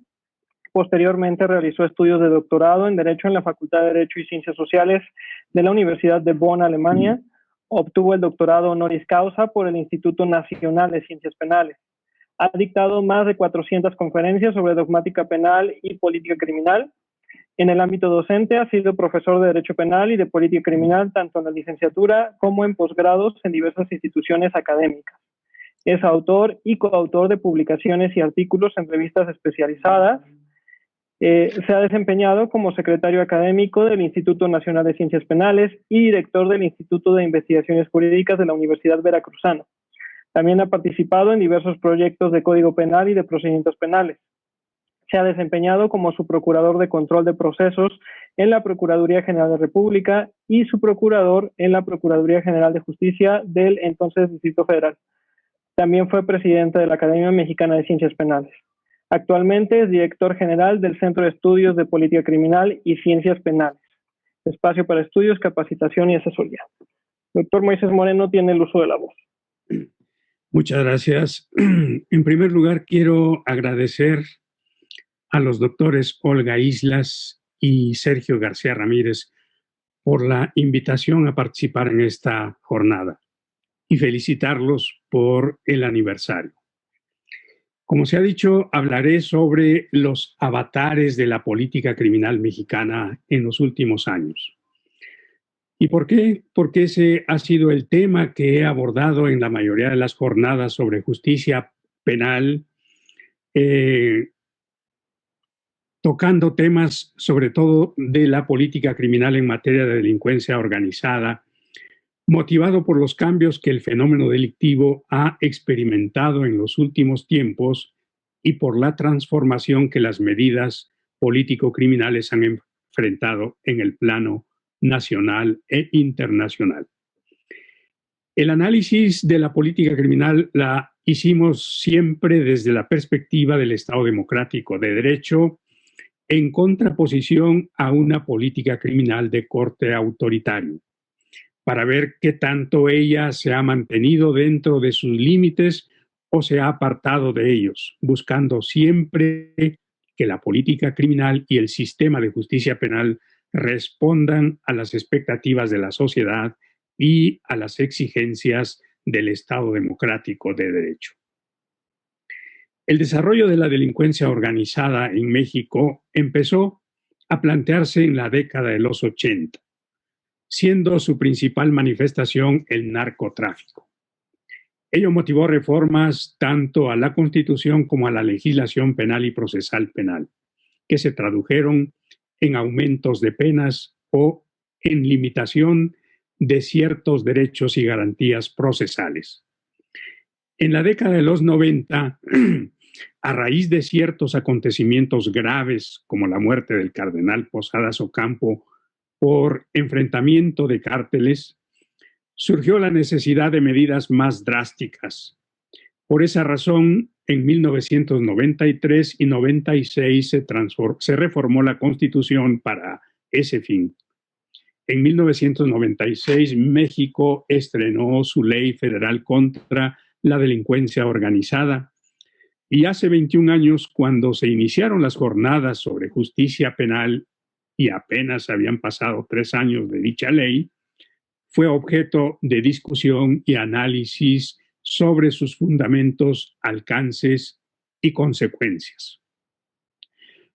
Posteriormente realizó estudios de doctorado en Derecho en la Facultad de Derecho y Ciencias Sociales de la Universidad de Bonn, Alemania. Obtuvo el doctorado honoris causa por el Instituto Nacional de Ciencias Penales. Ha dictado más de 400 conferencias sobre dogmática penal y política criminal. En el ámbito docente ha sido profesor de Derecho Penal y de Política Criminal tanto en la licenciatura como en posgrados en diversas instituciones académicas. Es autor y coautor de publicaciones y artículos en revistas especializadas. Se ha desempeñado como secretario académico del Instituto Nacional de Ciencias Penales y director del Instituto de Investigaciones Jurídicas de la Universidad Veracruzana. También ha participado en diversos proyectos de Código Penal y de procedimientos penales. Se ha desempeñado como subprocurador de control de procesos en la Procuraduría General de la República y subprocurador en la Procuraduría General de Justicia del entonces Distrito Federal. También fue presidente de la Academia Mexicana de Ciencias Penales. Actualmente es director general del Centro de Estudios de Política Criminal y Ciencias Penales, espacio para estudios, capacitación y asesoría. Doctor Moisés Moreno tiene el uso de la voz. Muchas gracias. En primer lugar, quiero agradecer a los doctores Olga Islas y Sergio García Ramírez por la invitación a participar en esta jornada y felicitarlos por el aniversario. Como se ha dicho, hablaré sobre los avatares de la política criminal mexicana en los últimos años. ¿Y por qué? Porque ese ha sido el tema que he abordado en la mayoría de las jornadas sobre justicia penal tocando temas sobre todo de la política criminal en materia de delincuencia organizada, motivado por los cambios que el fenómeno delictivo ha experimentado en los últimos tiempos y por la transformación que las medidas político-criminales han enfrentado en el plano nacional e internacional. El análisis de la política criminal la hicimos siempre desde la perspectiva del Estado democrático de derecho, en contraposición a una política criminal de corte autoritario, para ver qué tanto ella se ha mantenido dentro de sus límites o se ha apartado de ellos, buscando siempre que la política criminal y el sistema de justicia penal respondan a las expectativas de la sociedad y a las exigencias del Estado democrático de derecho. El desarrollo de la delincuencia organizada en México empezó a plantearse en la década de los 80, siendo su principal manifestación el narcotráfico. Ello motivó reformas tanto a la Constitución como a la legislación penal y procesal penal, que se tradujeron en aumentos de penas o en limitación de ciertos derechos y garantías procesales. En la década de los 90, a raíz de ciertos acontecimientos graves como la muerte del cardenal Posadas Ocampo por enfrentamiento de cárteles, surgió la necesidad de medidas más drásticas. Por esa razón, en 1993 y 96 se reformó la Constitución para ese fin. En 1996, México estrenó su ley federal contra la delincuencia organizada, y hace 21 años, cuando se iniciaron las jornadas sobre justicia penal y apenas habían pasado 3 años de dicha ley, fue objeto de discusión y análisis sobre sus fundamentos, alcances y consecuencias.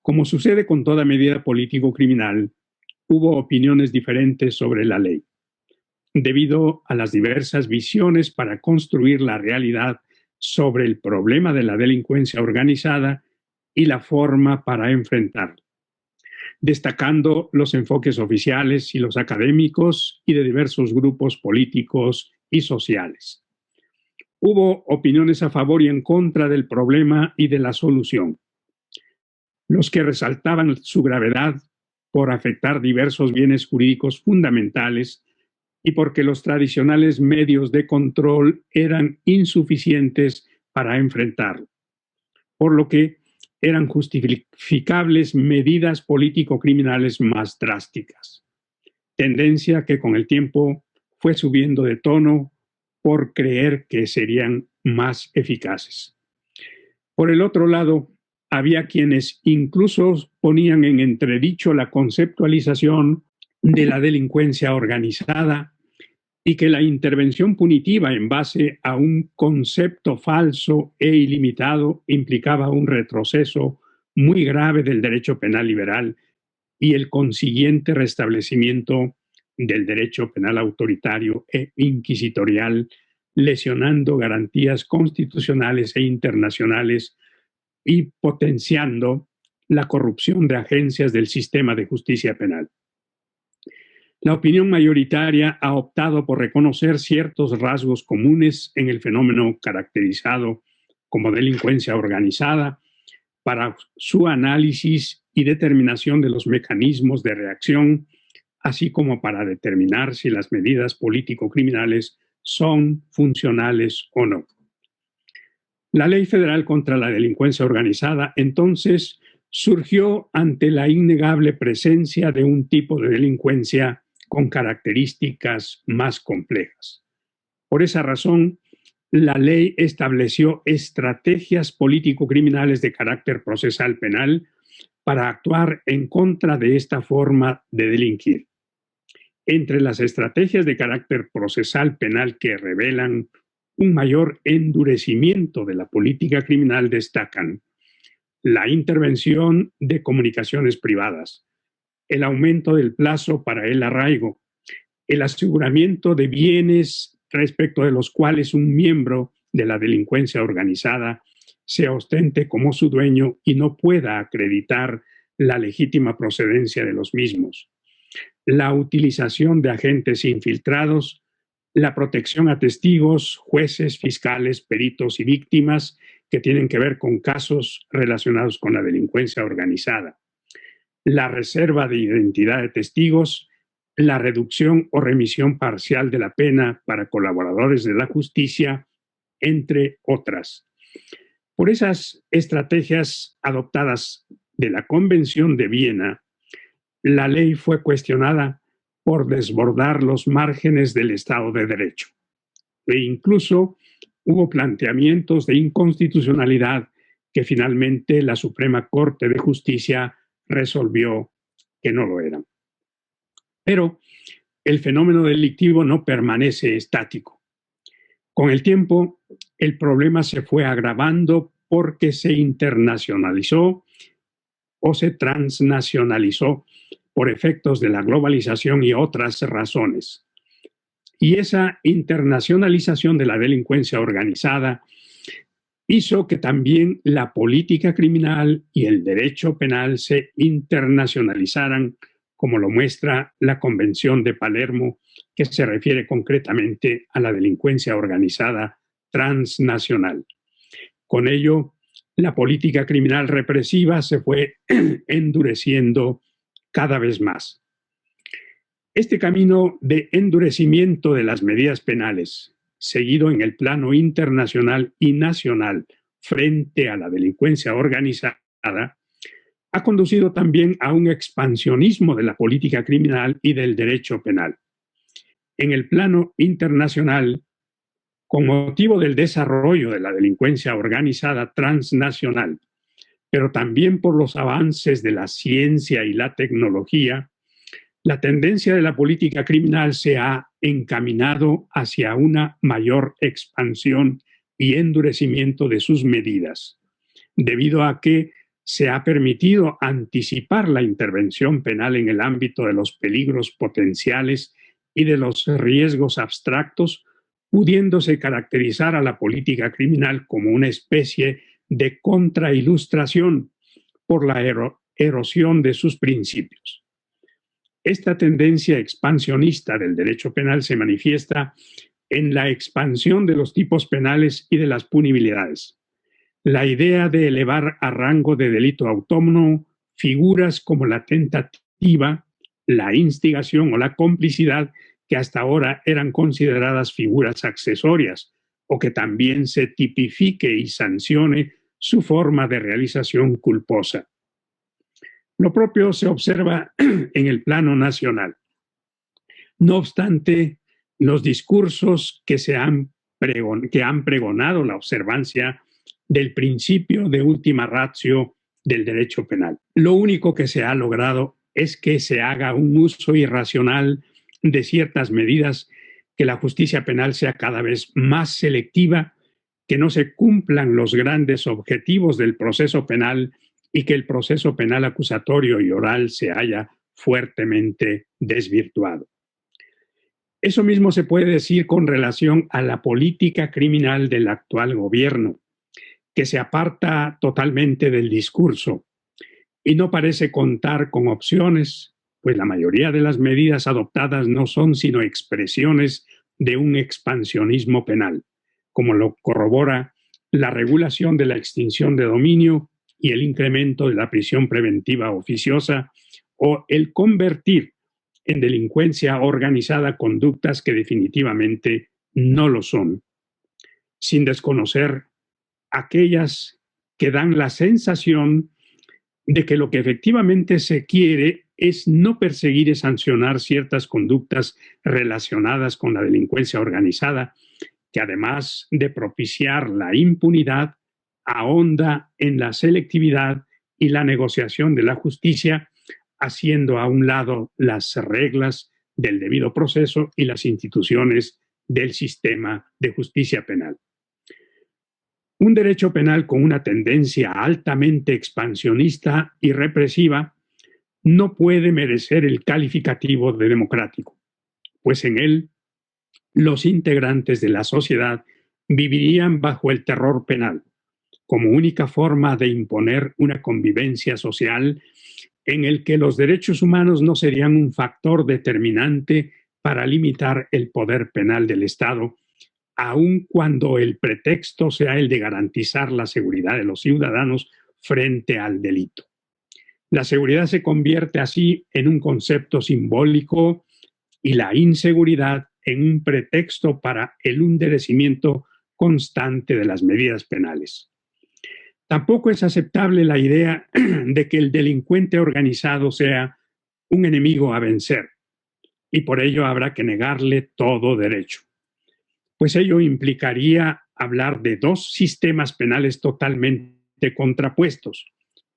Como sucede con toda medida político-criminal, hubo opiniones diferentes sobre la ley, debido a las diversas visiones para construir la realidad sobre el problema de la delincuencia organizada y la forma para enfrentarla, destacando los enfoques oficiales y los académicos y de diversos grupos políticos y sociales. Hubo opiniones a favor y en contra del problema y de la solución. Los que resaltaban su gravedad por afectar diversos bienes jurídicos fundamentales y porque los tradicionales medios de control eran insuficientes para enfrentarlo, por lo que eran justificables medidas político-criminales más drásticas, tendencia que con el tiempo fue subiendo de tono por creer que serían más eficaces. Por el otro lado, había quienes incluso ponían en entredicho la conceptualización de la delincuencia organizada y que la intervención punitiva en base a un concepto falso e ilimitado implicaba un retroceso muy grave del derecho penal liberal y el consiguiente restablecimiento del derecho penal autoritario e inquisitorial, lesionando garantías constitucionales e internacionales y potenciando la corrupción de agencias del sistema de justicia penal. La opinión mayoritaria ha optado por reconocer ciertos rasgos comunes en el fenómeno caracterizado como delincuencia organizada para su análisis y determinación de los mecanismos de reacción, así como para determinar si las medidas político-criminales son funcionales o no. La Ley Federal contra la Delincuencia Organizada, entonces, surgió ante la innegable presencia de un tipo de delincuencia con características más complejas. Por esa razón, la ley estableció estrategias político-criminales de carácter procesal penal para actuar en contra de esta forma de delinquir. Entre las estrategias de carácter procesal penal que revelan un mayor endurecimiento de la política criminal destacan la intervención de comunicaciones privadas, el aumento del plazo para el arraigo, el aseguramiento de bienes respecto de los cuales un miembro de la delincuencia organizada se ostente como su dueño y no pueda acreditar la legítima procedencia de los mismos, la utilización de agentes infiltrados, la protección a testigos, jueces, fiscales, peritos y víctimas que tienen que ver con casos relacionados con la delincuencia organizada, la reserva de identidad de testigos, la reducción o remisión parcial de la pena para colaboradores de la justicia, entre otras. Por esas estrategias adoptadas de la Convención de Viena, la ley fue cuestionada por desbordar los márgenes del Estado de Derecho. E incluso hubo planteamientos de inconstitucionalidad que finalmente la Suprema Corte de Justicia resolvió que no lo eran. Pero el fenómeno delictivo no permanece estático. Con el tiempo, el problema se fue agravando porque se internacionalizó o se transnacionalizó por efectos de la globalización y otras razones. Y esa internacionalización de la delincuencia organizada hizo que también la política criminal y el derecho penal se internacionalizaran, como lo muestra la Convención de Palermo, que se refiere concretamente a la delincuencia organizada transnacional. Con ello, la política criminal represiva se fue endureciendo cada vez más. Este camino de endurecimiento de las medidas penales, seguido en el plano internacional y nacional frente a la delincuencia organizada, ha conducido también a un expansionismo de la política criminal y del derecho penal. En el plano internacional, con motivo del desarrollo de la delincuencia organizada transnacional, pero también por los avances de la ciencia y la tecnología, la tendencia de la política criminal se ha encaminado hacia una mayor expansión y endurecimiento de sus medidas, debido a que se ha permitido anticipar la intervención penal en el ámbito de los peligros potenciales y de los riesgos abstractos, pudiéndose caracterizar a la política criminal como una especie de contrailustración por la erosión de sus principios. Esta tendencia expansionista del derecho penal se manifiesta en la expansión de los tipos penales y de las punibilidades. La idea de elevar a rango de delito autónomo figuras como la tentativa, la instigación o la complicidad, que hasta ahora eran consideradas figuras accesorias, o que también se tipifique y sancione su forma de realización culposa. Lo propio se observa en el plano nacional. No obstante, los discursos que han pregonado la observancia del principio de ultima ratio del derecho penal. Lo único que se ha logrado es que se haga un uso irracional de ciertas medidas, que la justicia penal sea cada vez más selectiva, que no se cumplan los grandes objetivos del proceso penal y que el proceso penal acusatorio y oral se haya fuertemente desvirtuado. Eso mismo se puede decir con relación a la política criminal del actual gobierno, que se aparta totalmente del discurso y no parece contar con opciones, pues la mayoría de las medidas adoptadas no son sino expresiones de un expansionismo penal, como lo corrobora la regulación de la extinción de dominio y el incremento de la prisión preventiva oficiosa, o el convertir en delincuencia organizada conductas que definitivamente no lo son, sin desconocer aquellas que dan la sensación de que lo que efectivamente se quiere es no perseguir y sancionar ciertas conductas relacionadas con la delincuencia organizada, que además de propiciar la impunidad, ahonda en la selectividad y la negociación de la justicia, haciendo a un lado las reglas del debido proceso y las instituciones del sistema de justicia penal. Un derecho penal con una tendencia altamente expansionista y represiva no puede merecer el calificativo de democrático, pues en él los integrantes de la sociedad vivirían bajo el terror penal, como única forma de imponer una convivencia social en el que los derechos humanos no serían un factor determinante para limitar el poder penal del Estado, aun cuando el pretexto sea el de garantizar la seguridad de los ciudadanos frente al delito. La seguridad se convierte así en un concepto simbólico y la inseguridad en un pretexto para el endurecimiento constante de las medidas penales. Tampoco es aceptable la idea de que el delincuente organizado sea un enemigo a vencer y por ello habrá que negarle todo derecho, pues ello implicaría hablar de dos sistemas penales totalmente contrapuestos,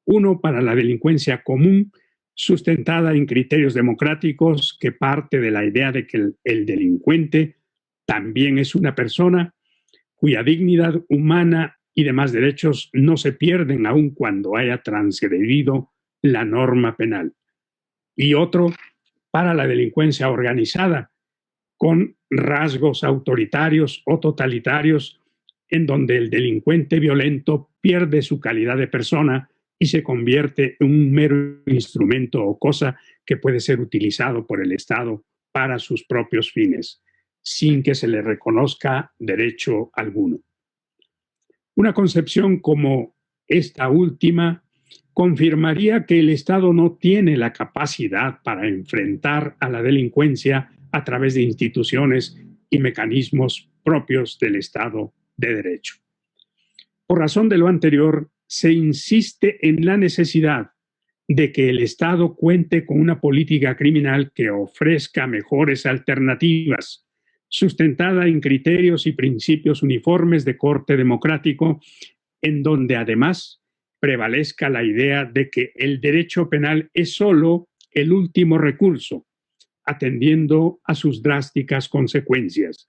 uno para la delincuencia común, sustentada en criterios democráticos que parte de la idea de que el delincuente también es una persona cuya dignidad humana y demás derechos no se pierden aun cuando haya transgredido la norma penal. Y otro para la delincuencia organizada, con rasgos autoritarios o totalitarios, en donde el delincuente violento pierde su calidad de persona y se convierte en un mero instrumento o cosa que puede ser utilizado por el Estado para sus propios fines, sin que se le reconozca derecho alguno. Una concepción como esta última confirmaría que el Estado no tiene la capacidad para enfrentar a la delincuencia a través de instituciones y mecanismos propios del Estado de Derecho. Por razón de lo anterior, se insiste en la necesidad de que el Estado cuente con una política criminal que ofrezca mejores alternativas, sustentada en criterios y principios uniformes de corte democrático, en donde además prevalezca la idea de que el derecho penal es solo el último recurso, atendiendo a sus drásticas consecuencias,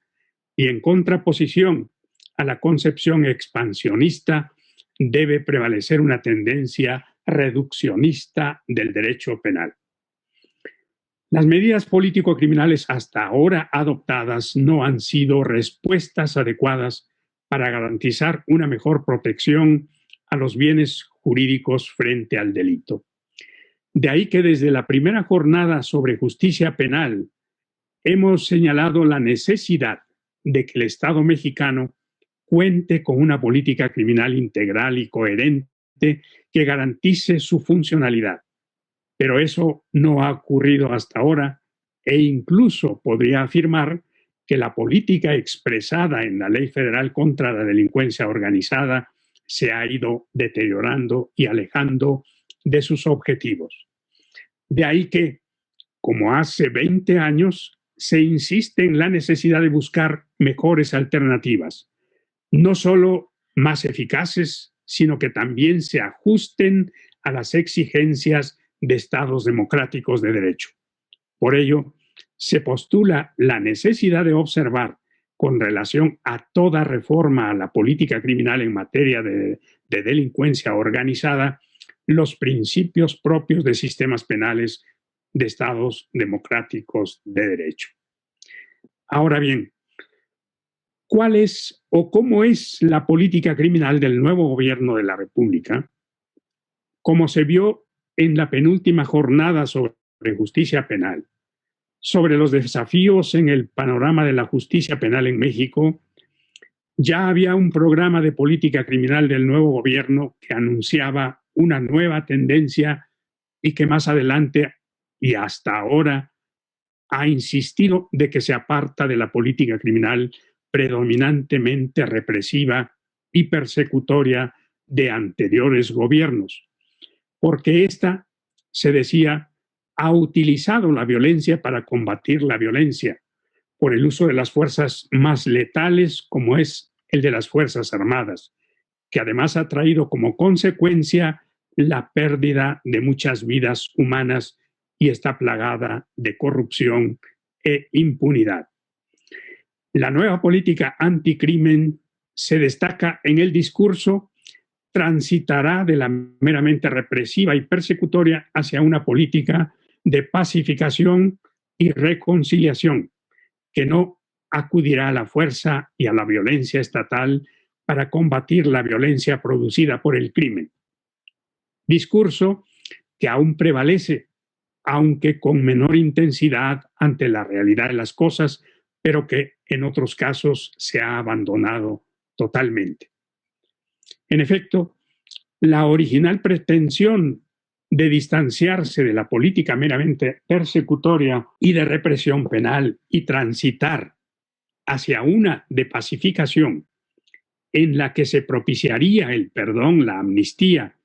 y en contraposición a la concepción expansionista debe prevalecer una tendencia reduccionista del derecho penal. Las medidas político-criminales hasta ahora adoptadas no han sido respuestas adecuadas para garantizar una mejor protección a los bienes jurídicos frente al delito. De ahí que desde la primera jornada sobre justicia penal hemos señalado la necesidad de que el Estado mexicano cuente con una política criminal integral y coherente que garantice su funcionalidad. Pero eso no ha ocurrido hasta ahora e incluso podría afirmar que la política expresada en la Ley Federal contra la Delincuencia Organizada se ha ido deteriorando y alejando de sus objetivos. De ahí que, como hace 20 años, se insiste en la necesidad de buscar mejores alternativas, no solo más eficaces, sino que también se ajusten a las exigencias de estados democráticos de derecho. Por ello, se postula la necesidad de observar, con relación a toda reforma a la política criminal en materia de delincuencia organizada, los principios propios de sistemas penales de estados democráticos de derecho. Ahora bien, ¿cuál es o cómo es la política criminal del nuevo gobierno de la República? Como se vio en la penúltima jornada sobre justicia penal, sobre los desafíos en el panorama de la justicia penal en México, ya había un programa de política criminal del nuevo gobierno que anunciaba una nueva tendencia y que más adelante y hasta ahora ha insistido de que se aparta de la política criminal predominantemente represiva y persecutoria de anteriores gobiernos, porque ésta, se decía, ha utilizado la violencia para combatir la violencia, por el uso de las fuerzas más letales como es el de las Fuerzas Armadas, que además ha traído como consecuencia la pérdida de muchas vidas humanas y está plagada de corrupción e impunidad. La nueva política anticrimen se destaca en el discurso, transitará de la meramente represiva y persecutoria hacia una política de pacificación y reconciliación, que no acudirá a la fuerza y a la violencia estatal para combatir la violencia producida por el crimen. Discurso que aún prevalece, aunque con menor intensidad ante la realidad de las cosas, pero que en otros casos se ha abandonado totalmente. En efecto, la original pretensión de distanciarse de la política meramente persecutoria y de represión penal y transitar hacia una de pacificación en la que se propiciaría el perdón, la amnistía,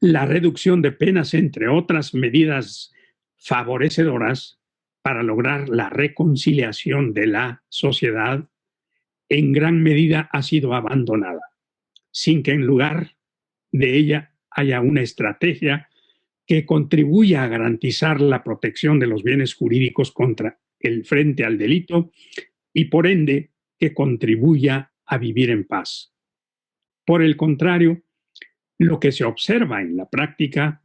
la reducción de penas, entre otras medidas favorecedoras para lograr la reconciliación de la sociedad, en gran medida ha sido abandonada, sin que en lugar de ella haya una estrategia que contribuya a garantizar la protección de los bienes jurídicos contra el frente al delito y por ende que contribuya a vivir en paz. Por el contrario, lo que se observa en la práctica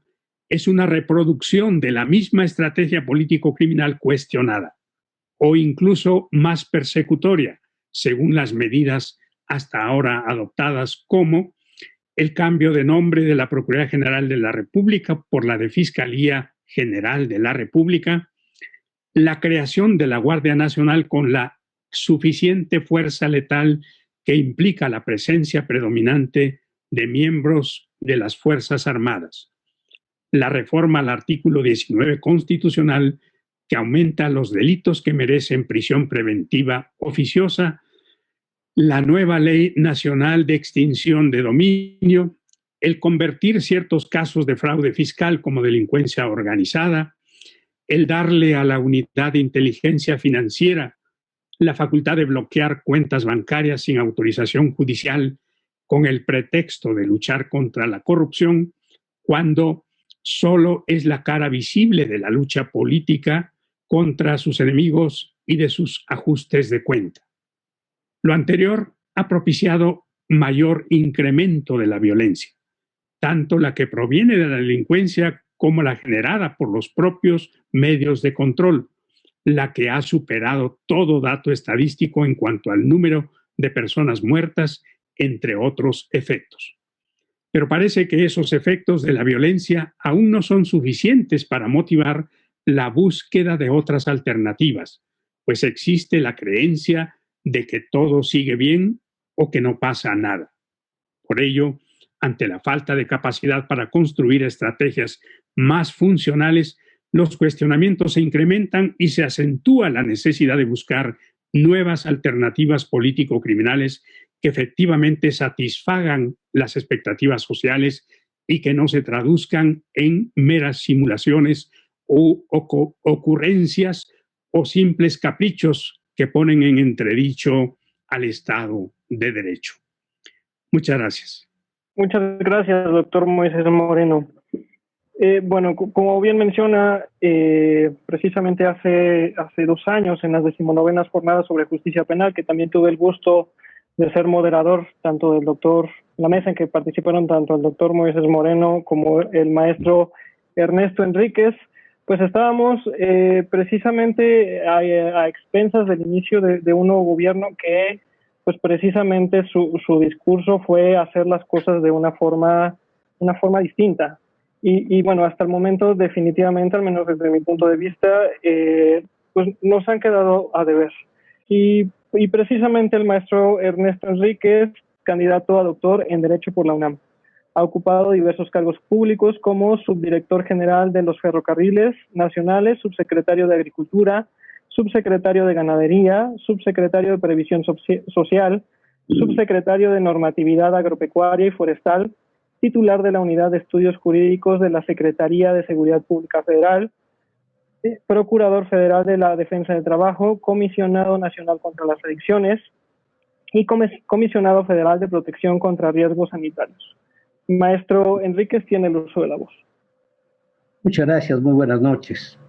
es una reproducción de la misma estrategia político-criminal cuestionada o incluso más persecutoria, según las medidas hasta ahora adoptadas, como el cambio de nombre de la Procuraduría General de la República por la de Fiscalía General de la República, la creación de la Guardia Nacional con la suficiente fuerza letal que implica la presencia predominante de miembros de las Fuerzas Armadas, la reforma al artículo 19 constitucional que aumenta los delitos que merecen prisión preventiva oficiosa, la nueva Ley Nacional de Extinción de Dominio, el convertir ciertos casos de fraude fiscal como delincuencia organizada, el darle a la Unidad de Inteligencia Financiera la facultad de bloquear cuentas bancarias sin autorización judicial con el pretexto de luchar contra la corrupción, cuando solo es la cara visible de la lucha política contra sus enemigos y de sus ajustes de cuenta. Lo anterior ha propiciado mayor incremento de la violencia, tanto la que proviene de la delincuencia como la generada por los propios medios de control, la que ha superado todo dato estadístico en cuanto al número de personas muertas, entre otros efectos. Pero parece que esos efectos de la violencia aún no son suficientes para motivar la búsqueda de otras alternativas, pues existe la creencia de que todo sigue bien o que no pasa nada. Por ello, ante la falta de capacidad para construir estrategias más funcionales, los cuestionamientos se incrementan y se acentúa la necesidad de buscar nuevas alternativas político-criminales que efectivamente satisfagan las expectativas sociales y que no se traduzcan en meras simulaciones o ocurrencias o simples caprichos que ponen en entredicho al Estado de Derecho. Muchas gracias. Muchas gracias, doctor Moisés Moreno. Bueno, como bien menciona, precisamente hace 2 años, en las 19ª jornadas sobre justicia penal, que también tuve el gusto de ser moderador, tanto del doctor, la mesa en que participaron tanto el doctor Moisés Moreno como el maestro Ernesto Enríquez, pues estábamos precisamente a expensas del inicio de un nuevo gobierno que, pues precisamente su discurso fue hacer las cosas de una forma distinta. Y bueno, hasta el momento definitivamente, al menos desde mi punto de vista, pues nos han quedado a deber. Y precisamente el maestro Ernesto Enríquez, candidato a doctor en Derecho por la UNAM, ha ocupado diversos cargos públicos como subdirector general de los ferrocarriles nacionales, subsecretario de Agricultura, subsecretario de Ganadería, subsecretario de Previsión Social, subsecretario de Normatividad Agropecuaria y Forestal, titular de la Unidad de Estudios Jurídicos de la Secretaría de Seguridad Pública Federal, Procurador Federal de la Defensa del Trabajo, Comisionado Nacional contra las Adicciones y Comisionado Federal de Protección contra Riesgos Sanitarios. Maestro Enríquez tiene el uso de la voz. Muchas gracias, muy buenas noches.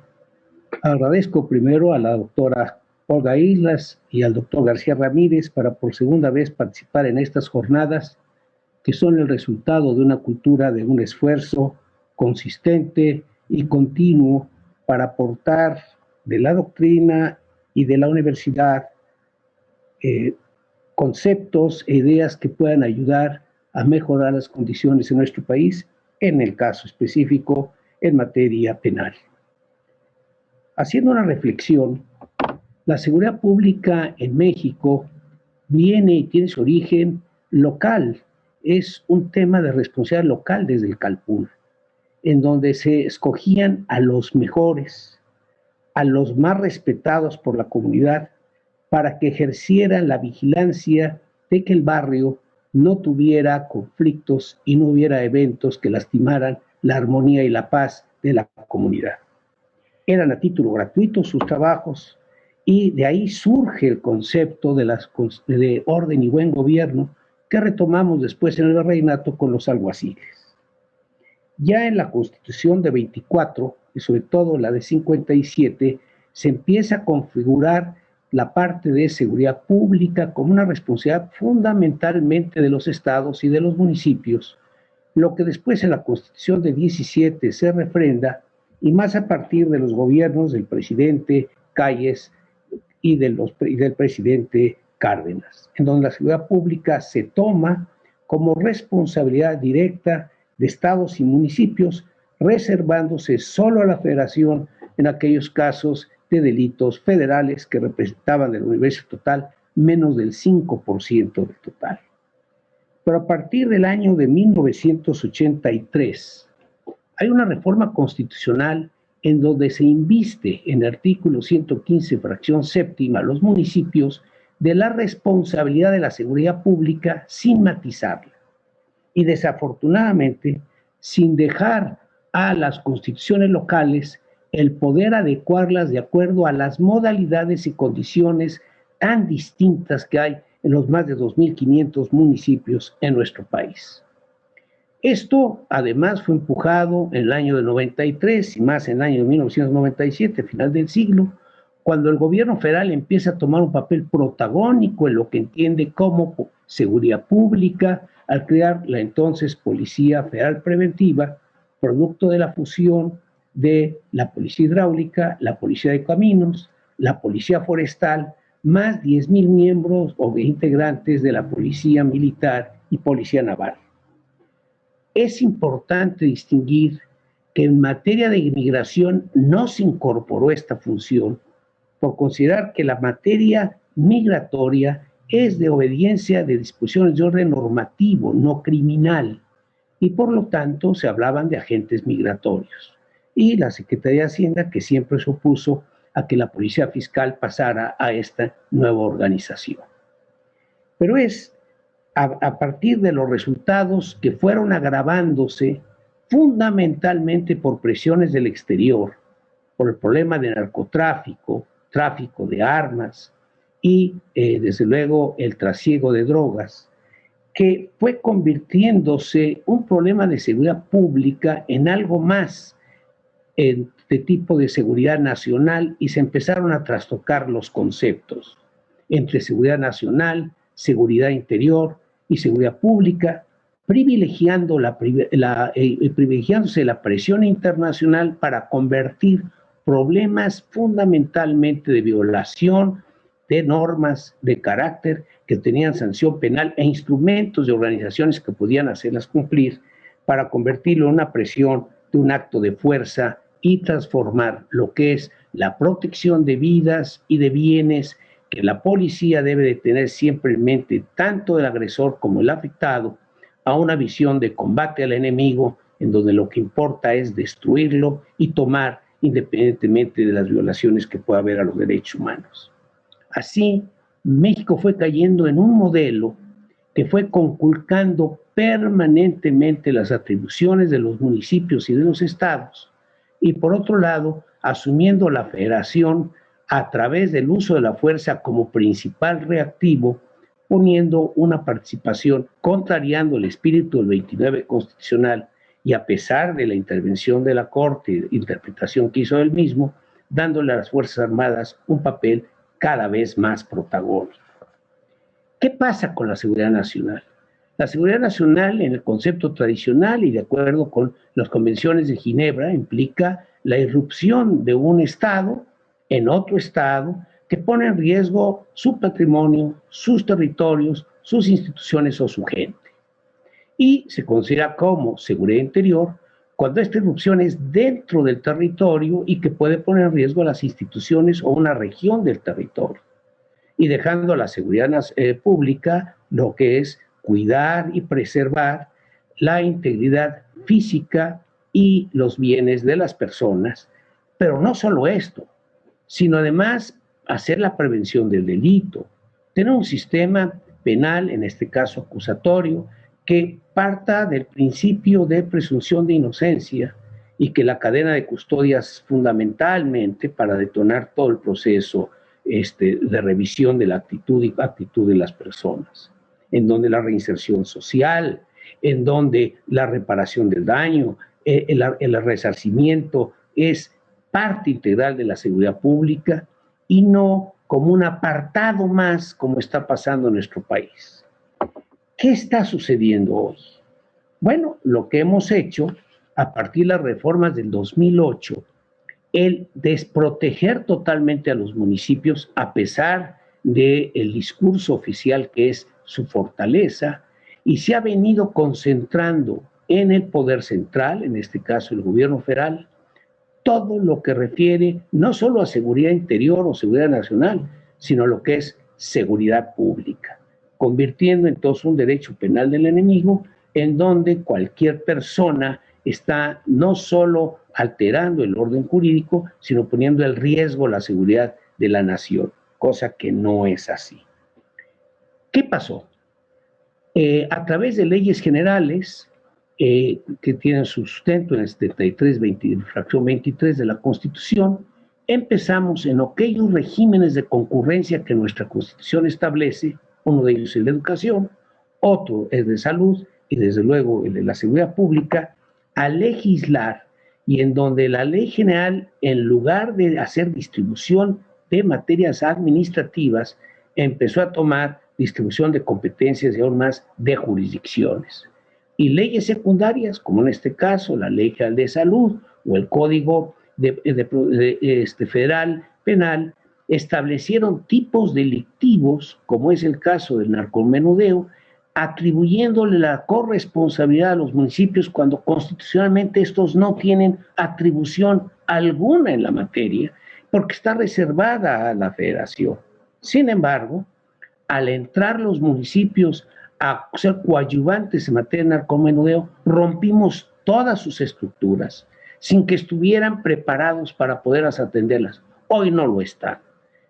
Agradezco primero a la doctora Olga Islas y al doctor García Ramírez para por segunda vez participar en estas jornadas que son el resultado de una cultura de un esfuerzo consistente y continuo para aportar de la doctrina y de la universidad conceptos e ideas que puedan ayudar a mejorar las condiciones en nuestro país, en el caso específico en materia penal. Haciendo una reflexión, la seguridad pública en México viene y tiene su origen local, es un tema de responsabilidad local desde el Calpún, en donde se escogían a los mejores, a los más respetados por la comunidad, para que ejercieran la vigilancia de que el barrio no tuviera conflictos y no hubiera eventos que lastimaran la armonía y la paz de la comunidad. Eran a título gratuito sus trabajos y de ahí surge el concepto de orden y buen gobierno que retomamos después en el virreinato con los alguaciles. Ya en la Constitución de 24 y sobre todo la de 57 se empieza a configurar la parte de seguridad pública como una responsabilidad fundamentalmente de los estados y de los municipios, lo que después en la Constitución de 17 se refrenda y más a partir de los gobiernos del presidente Calles y del presidente Cárdenas, en donde la seguridad pública se toma como responsabilidad directa de estados y municipios, reservándose solo a la federación en aquellos casos de delitos federales que representaban del universo total menos del 5% del total. Pero a partir del año de 1983 hay una reforma constitucional en donde se inviste en el artículo 115, fracción séptima, a los municipios de la responsabilidad de la seguridad pública sin matizarla. Y desafortunadamente, sin dejar a las constituciones locales el poder adecuarlas de acuerdo a las modalidades y condiciones tan distintas que hay en los más de 2.500 municipios en nuestro país. Esto, además, fue empujado en el año del 93 y más en el año de 1997, final del siglo, cuando el gobierno federal empieza a tomar un papel protagónico en lo que entiende como seguridad pública, al crear la entonces Policía Federal Preventiva, producto de la fusión de la Policía Hidráulica, la Policía de Caminos, la Policía Forestal, más 10,000 miembros o integrantes de la Policía Militar y Policía Naval. Es importante distinguir que en materia de inmigración no se incorporó esta función por considerar que la materia migratoria es de obediencia de disposiciones de orden normativo, no criminal, y por lo tanto se hablaban de agentes migratorios. Y la Secretaría de Hacienda, que siempre se opuso a que la Policía Fiscal pasara a esta nueva organización. Pero es a partir de los resultados que fueron agravándose fundamentalmente por presiones del exterior, por el problema de narcotráfico, tráfico de armas y desde luego el trasiego de drogas, que fue convirtiéndose un problema de seguridad pública en algo más de tipo de seguridad nacional y se empezaron a trastocar los conceptos entre seguridad nacional, seguridad interior y seguridad pública, privilegiándose la presión internacional para convertir problemas fundamentalmente de violación de normas de carácter que tenían sanción penal e instrumentos de organizaciones que podían hacerlas cumplir para convertirlo en una presión de un acto de fuerza y transformar lo que es la protección de vidas y de bienes que la policía debe de tener siempre en mente, tanto el agresor como el afectado, a una visión de combate al enemigo, en donde lo que importa es destruirlo y tomar independientemente de las violaciones que pueda haber a los derechos humanos. Así, México fue cayendo en un modelo que fue conculcando permanentemente las atribuciones de los municipios y de los estados, y por otro lado, asumiendo la federación a través del uso de la fuerza como principal reactivo, poniendo una participación contrariando el espíritu del 29 constitucional y a pesar de la intervención de la Corte, interpretación que hizo él mismo, dándole a las Fuerzas Armadas un papel cada vez más protagónico. ¿Qué pasa con la seguridad nacional? La seguridad nacional, en el concepto tradicional y de acuerdo con las convenciones de Ginebra, implica la irrupción de un Estado en otro Estado que pone en riesgo su patrimonio, sus territorios, sus instituciones o su gente. Y se considera como seguridad interior cuando esta irrupción es dentro del territorio y que puede poner en riesgo a las instituciones o una región del territorio, y dejando a la seguridad pública lo que es cuidar y preservar la integridad física y los bienes de las personas. Pero no solo esto, sino además hacer la prevención del delito, tener un sistema penal, en este caso acusatorio, que parta del principio de presunción de inocencia y que la cadena de custodias fundamentalmente para detonar todo el proceso de revisión de la actitud de las personas, en donde la reinserción social, en donde la reparación del daño, el resarcimiento es parte integral de la seguridad pública y no como un apartado más como está pasando en nuestro país. ¿Qué está sucediendo hoy? Bueno, lo que hemos hecho a partir de las reformas del 2008, el desproteger totalmente a los municipios a pesar del discurso oficial que es su fortaleza, y se ha venido concentrando en el poder central, en este caso el gobierno federal, todo lo que refiere no solo a seguridad interior o seguridad nacional, sino lo que es seguridad pública, convirtiendo entonces un derecho penal del enemigo en donde cualquier persona está no solo alterando el orden jurídico, sino poniendo en riesgo la seguridad de la nación, cosa que no es así. ¿Qué pasó? A través de leyes generales que tienen sustento en el 73, fracción 23 de la Constitución, empezamos en aquellos regímenes de concurrencia que nuestra Constitución establece, uno de ellos es la educación, otro es de salud y desde luego el de la seguridad pública, a legislar, y en donde la ley general, en lugar de hacer distribución de materias administrativas, empezó a tomar distribución de competencias y aún más de jurisdicciones. Y leyes secundarias, como en este caso la Ley General de Salud o el Código Federal Penal, establecieron tipos delictivos, como es el caso del narcomenudeo, atribuyéndole la corresponsabilidad a los municipios cuando constitucionalmente estos no tienen atribución alguna en la materia, porque está reservada a la federación. Sin embargo, al entrar los municipios a ser coadyuvantes en materia de narcomenudeo, rompimos todas sus estructuras sin que estuvieran preparados para poder atenderlas. Hoy no lo están.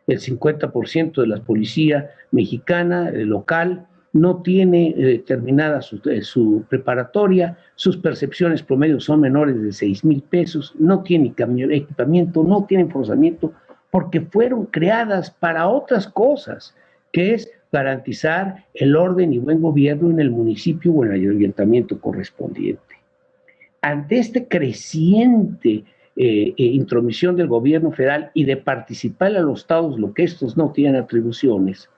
El 50% de la policía mexicana, local, no tiene terminada su preparatoria, sus percepciones promedio son menores de 6,000 pesos, no tienen equipamiento, no tienen forzamiento, porque fueron creadas para otras cosas, que es garantizar el orden y buen gobierno en el municipio o en el ayuntamiento correspondiente. Ante esta creciente intromisión del gobierno federal y de participar a los estados, lo que estos no tienen atribuciones,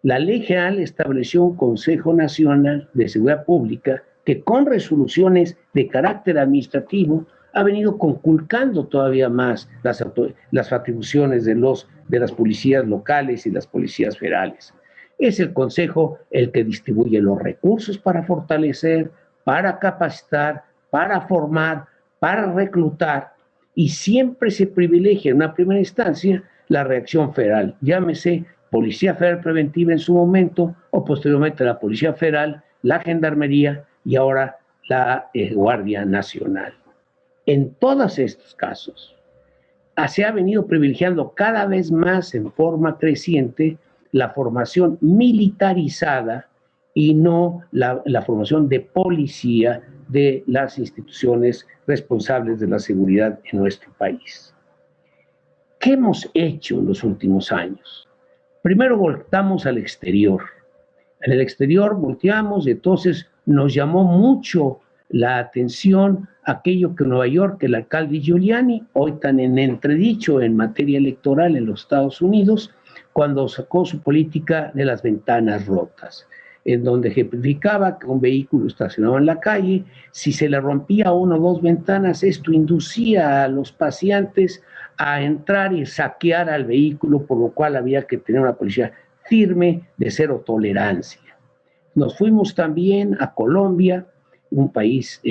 la Ley General estableció un Consejo Nacional de Seguridad Pública que con resoluciones de carácter administrativo ha venido conculcando todavía más las atribuciones de las policías locales y las policías federales. Es el Consejo el que distribuye los recursos para fortalecer, para capacitar, para formar, para reclutar, y siempre se privilegia en una primera instancia la reacción federal, llámese Policía Federal Preventiva en su momento, o posteriormente la Policía Federal, la Gendarmería y ahora la Guardia Nacional. En todos estos casos, se ha venido privilegiando cada vez más en forma creciente la formación militarizada y no la formación de policía de las instituciones responsables de la seguridad en nuestro país. ¿Qué hemos hecho en los últimos años? Primero voltamos al exterior. En el exterior volteamos y entonces nos llamó mucho la atención aquello que en Nueva York, el alcalde Giuliani, hoy tan en entredicho en materia electoral en los Estados Unidos, cuando sacó su política de las ventanas rotas. en donde ejemplificaba que un vehículo estacionado en la calle, si se le rompía una o dos ventanas, esto inducía a los paseantes a entrar y saquear al vehículo, por lo cual había que tener una policía firme de cero tolerancia. Nos fuimos también a Colombia, un país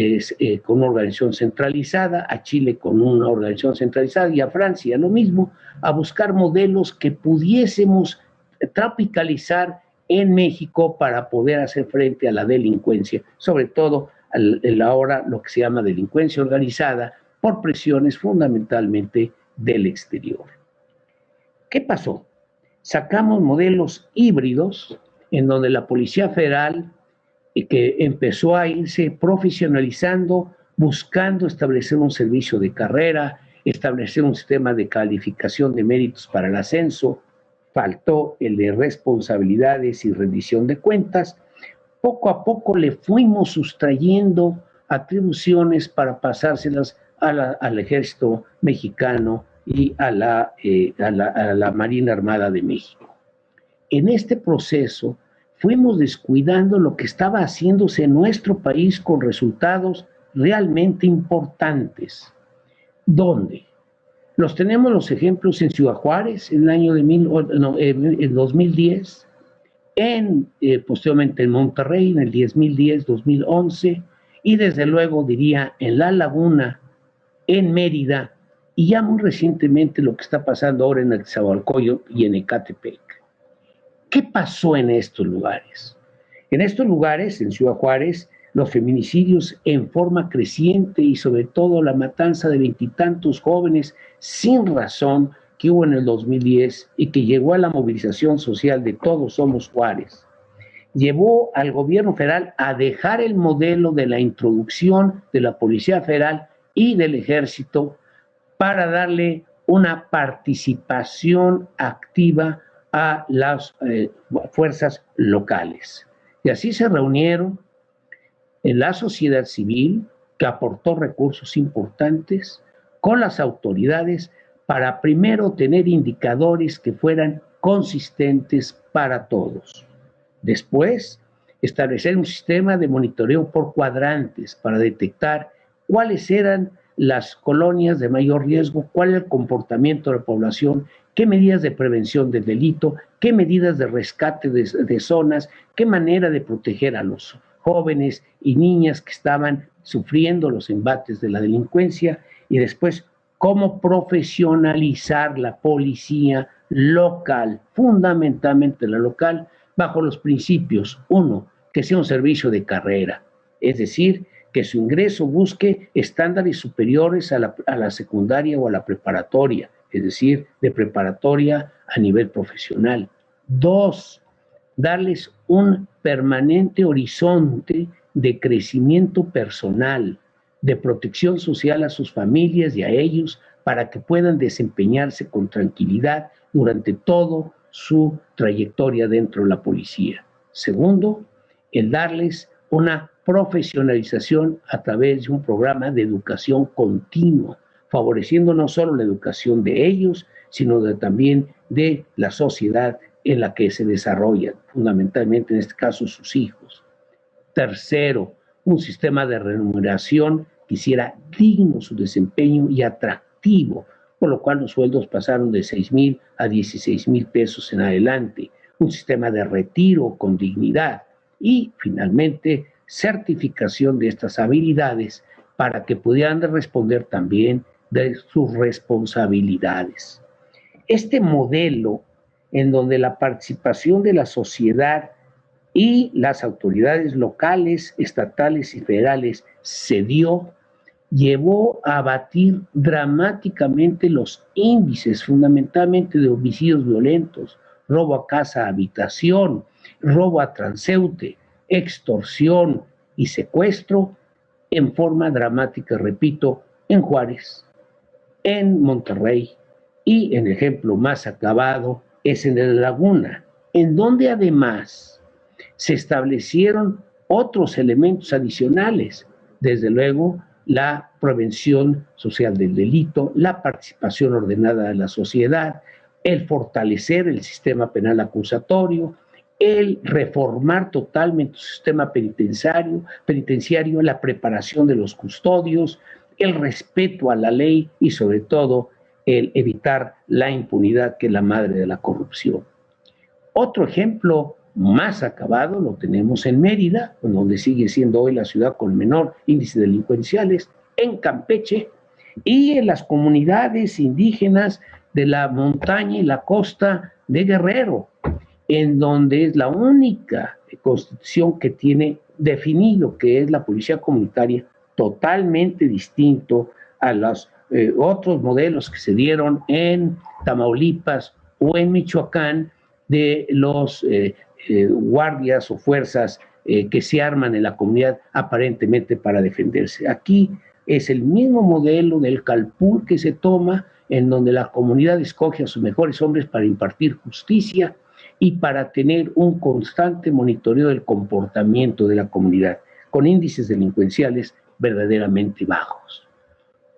con una organización centralizada, a Chile con una organización centralizada y a Francia lo mismo, a buscar modelos que pudiésemos tropicalizar en México para poder hacer frente a la delincuencia, sobre todo ahora lo que se llama delincuencia organizada, por presiones fundamentalmente del exterior. ¿Qué pasó? Sacamos modelos híbridos en donde la Policía Federal, que empezó a irse profesionalizando, buscando establecer un servicio de carrera, establecer un sistema de calificación de méritos para el ascenso, faltó el de responsabilidades y rendición de cuentas. Poco a poco le fuimos sustrayendo atribuciones para pasárselas al ejército mexicano y a la Marina Armada de México. En este proceso fuimos descuidando lo que estaba haciéndose en nuestro país con resultados realmente importantes. ¿Dónde? Tenemos los ejemplos en Ciudad Juárez en el año en 2010, posteriormente en Monterrey en el 2010, 2011, y desde luego diría en La Laguna, en Mérida, y ya muy recientemente lo que está pasando ahora en Nezahualcóyotl y en Ecatepec. ¿Qué pasó en estos lugares? En estos lugares, en Ciudad Juárez, los feminicidios en forma creciente y sobre todo la matanza de veintitantos jóvenes sin razón que hubo en el 2010 y que llegó a la movilización social de Todos Somos Juárez, llevó al gobierno federal a dejar el modelo de la introducción de la Policía Federal y del Ejército para darle una participación activa a las fuerzas locales. Y así se reunieron en la sociedad civil, que aportó recursos importantes, con las autoridades para primero tener indicadores que fueran consistentes para todos. Después, establecer un sistema de monitoreo por cuadrantes para detectar cuáles eran las colonias de mayor riesgo, cuál era el comportamiento de la población, qué medidas de prevención del delito, qué medidas de rescate de zonas, qué manera de proteger a los jóvenes y niñas que estaban sufriendo los embates de la delincuencia, y después cómo profesionalizar la policía local, fundamentalmente la local, bajo los principios, uno, que sea un servicio de carrera, es decir, que su ingreso busque estándares superiores a la secundaria o a la preparatoria, es decir, de preparatoria a nivel profesional. Dos, darles un permanente horizonte de crecimiento personal, de protección social a sus familias y a ellos para que puedan desempeñarse con tranquilidad durante toda su trayectoria dentro de la policía. Segundo, el darles una profesionalización a través de un programa de educación continua, favoreciendo no solo la educación de ellos, sino también de la sociedad en la que se desarrollan, fundamentalmente en este caso sus hijos. Tercero, un sistema de remuneración que hiciera digno su desempeño y atractivo, por lo cual los sueldos pasaron de 6,000 a 16,000 pesos en adelante, un sistema de retiro con dignidad y, finalmente, certificación de estas habilidades para que pudieran responder también de sus responsabilidades. Este modelo en donde la participación de la sociedad y las autoridades locales, estatales y federales se dio, llevó a abatir dramáticamente los índices, fundamentalmente de homicidios violentos, robo a casa, habitación, robo a transeúnte, extorsión y secuestro en forma dramática, repito, en Juárez, en Monterrey y en el ejemplo más acabado es en La Laguna, en donde además se establecieron otros elementos adicionales, desde luego la prevención social del delito, la participación ordenada de la sociedad, el fortalecer el sistema penal acusatorio, el reformar totalmente su sistema penitenciario, la preparación de los custodios, el respeto a la ley y sobre todo el evitar la impunidad, que es la madre de la corrupción. Otro ejemplo más acabado lo tenemos en Mérida, donde sigue siendo hoy la ciudad con menor índice delincuenciales, en Campeche y en las comunidades indígenas de la montaña y la costa de Guerrero, en donde es la única constitución que tiene definido que es la policía comunitaria, totalmente distinto a los otros modelos que se dieron en Tamaulipas o en Michoacán de los guardias o fuerzas que se arman en la comunidad aparentemente para defenderse. Aquí es el mismo modelo del Calpul que se toma, en donde la comunidad escoge a sus mejores hombres para impartir justicia y para tener un constante monitoreo del comportamiento de la comunidad, con índices delincuenciales verdaderamente bajos.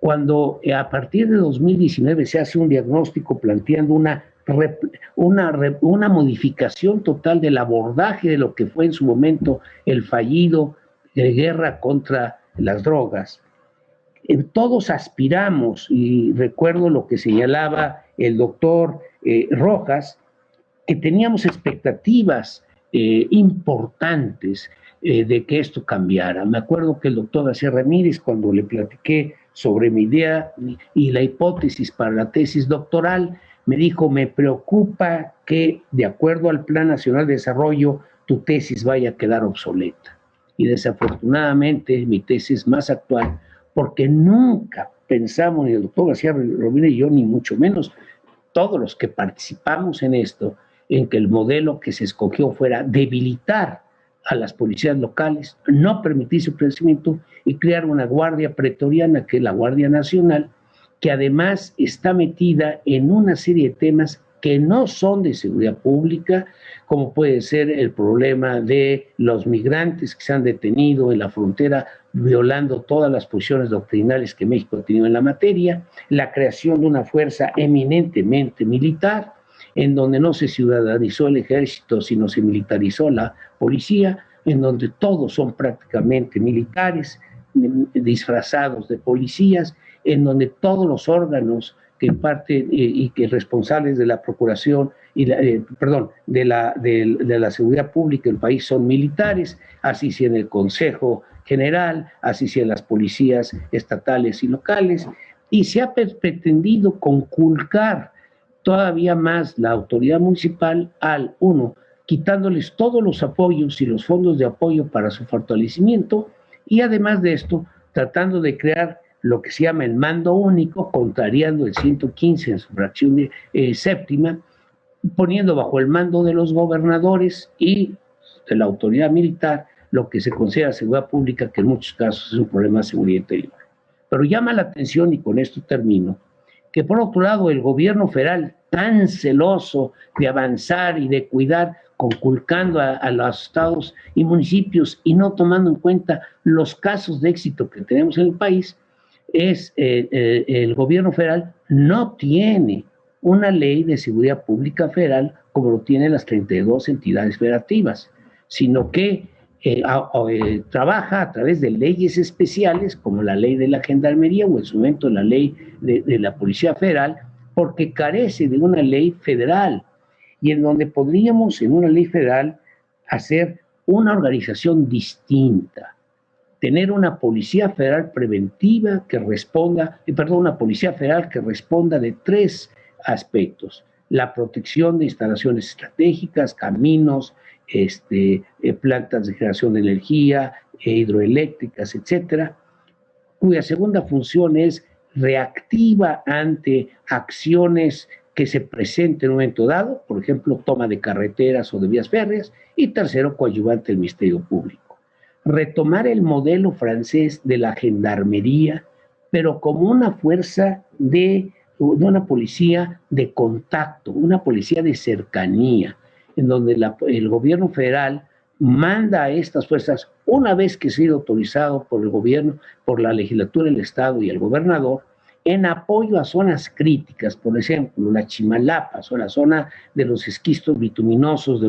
Cuando a partir de 2019 se hace un diagnóstico planteando una modificación total del abordaje de lo que fue en su momento el fallido de guerra contra las drogas, todos aspiramos, y recuerdo lo que señalaba el doctor Rojas, que teníamos expectativas importantes de que esto cambiara. Me acuerdo que el doctor García Ramírez, cuando le platiqué sobre mi idea y la hipótesis para la tesis doctoral, me dijo: me preocupa que, de acuerdo al Plan Nacional de Desarrollo, tu tesis vaya a quedar obsoleta. Y desafortunadamente mi tesis más actual, porque nunca pensamos, ni el doctor García Ramírez y yo, ni mucho menos todos los que participamos en esto, en que el modelo que se escogió fuera debilitar a las policías locales, no permitir su crecimiento y crear una guardia pretoriana, que es la Guardia Nacional, que además está metida en una serie de temas que no son de seguridad pública, como puede ser el problema de los migrantes que se han detenido en la frontera, violando todas las posiciones doctrinales que México ha tenido en la materia, la creación de una fuerza eminentemente militar, en donde no se ciudadanizó el ejército, sino se militarizó la policía, en donde todos son prácticamente militares, disfrazados de policías, en donde todos los órganos que parten y que responsables de la procuración y de la seguridad pública del país son militares, así sea en el Consejo General, así sea en las policías estatales y locales, y se ha pretendido conculcar todavía más la autoridad municipal quitándoles todos los apoyos y los fondos de apoyo para su fortalecimiento, y además de esto, tratando de crear lo que se llama el mando único, contrariando el 115 en su fracción séptima, poniendo bajo el mando de los gobernadores y de la autoridad militar lo que se considera seguridad pública, que en muchos casos es un problema de seguridad interior. Pero llama la atención, y con esto termino, que por otro lado el gobierno federal, tan celoso de avanzar y de cuidar, conculcando a los estados y municipios y no tomando en cuenta los casos de éxito que tenemos en el país, el gobierno federal no tiene una ley de seguridad pública federal como lo tienen las 32 entidades federativas, sino que trabaja a través de leyes especiales como la ley de la Gendarmería o en su momento la ley de la Policía Federal, porque carece de una ley federal, y en donde podríamos en una ley federal hacer una organización distinta, tener una policía federal preventiva que responda, una policía federal que responda de 3 aspectos: la protección de instalaciones estratégicas, caminos, plantas de generación de energía, hidroeléctricas, etcétera, cuya segunda función es reactiva ante acciones que se presenten en un momento dado, por ejemplo, toma de carreteras o de vías férreas, y tercero, coadyuvante del Ministerio Público. Retomar el modelo francés de la gendarmería, pero como una fuerza de una policía de contacto, una policía de cercanía, en donde el gobierno federal manda a estas fuerzas, una vez que ha sido autorizado por el gobierno, por la legislatura del Estado y el gobernador, en apoyo a zonas críticas, por ejemplo, la Chimalapas o la zona de los esquistos bituminosos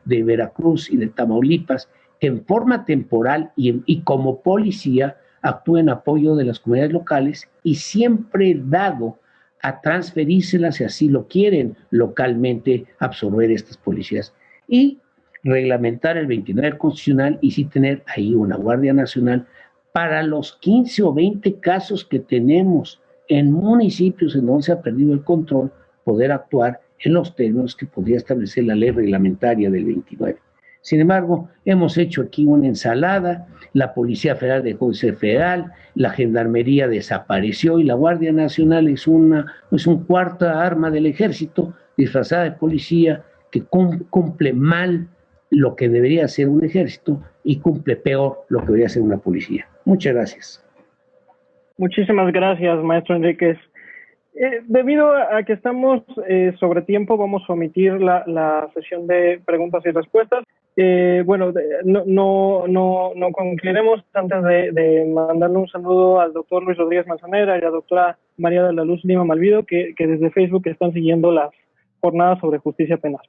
de Veracruz y de Tamaulipas, que en forma temporal y como policía actúa en apoyo de las comunidades locales y siempre dado a transferírselas, si así lo quieren localmente, absorber estas policías. Y reglamentar el 29 constitucional y sí tener ahí una Guardia Nacional para los 15 o 20 casos que tenemos en municipios en donde se ha perdido el control, poder actuar en los términos que podría establecer la ley reglamentaria del 29. Sin embargo, hemos hecho aquí una ensalada, la Policía Federal dejó de ser federal, la Gendarmería desapareció y la Guardia Nacional es un cuarta arma del ejército disfrazada de policía que cumple mal lo que debería ser un ejército y cumple peor lo que debería ser una policía. Muchas gracias. Muchísimas gracias, maestro Enríquez. Debido a que estamos sobre tiempo, vamos a omitir la sesión de preguntas y respuestas. No concluiremos antes de mandarle un saludo al doctor Luis Rodríguez Manzanera y a la doctora María de la Luz Lima Malvido, que desde Facebook están siguiendo las jornadas sobre justicia penal.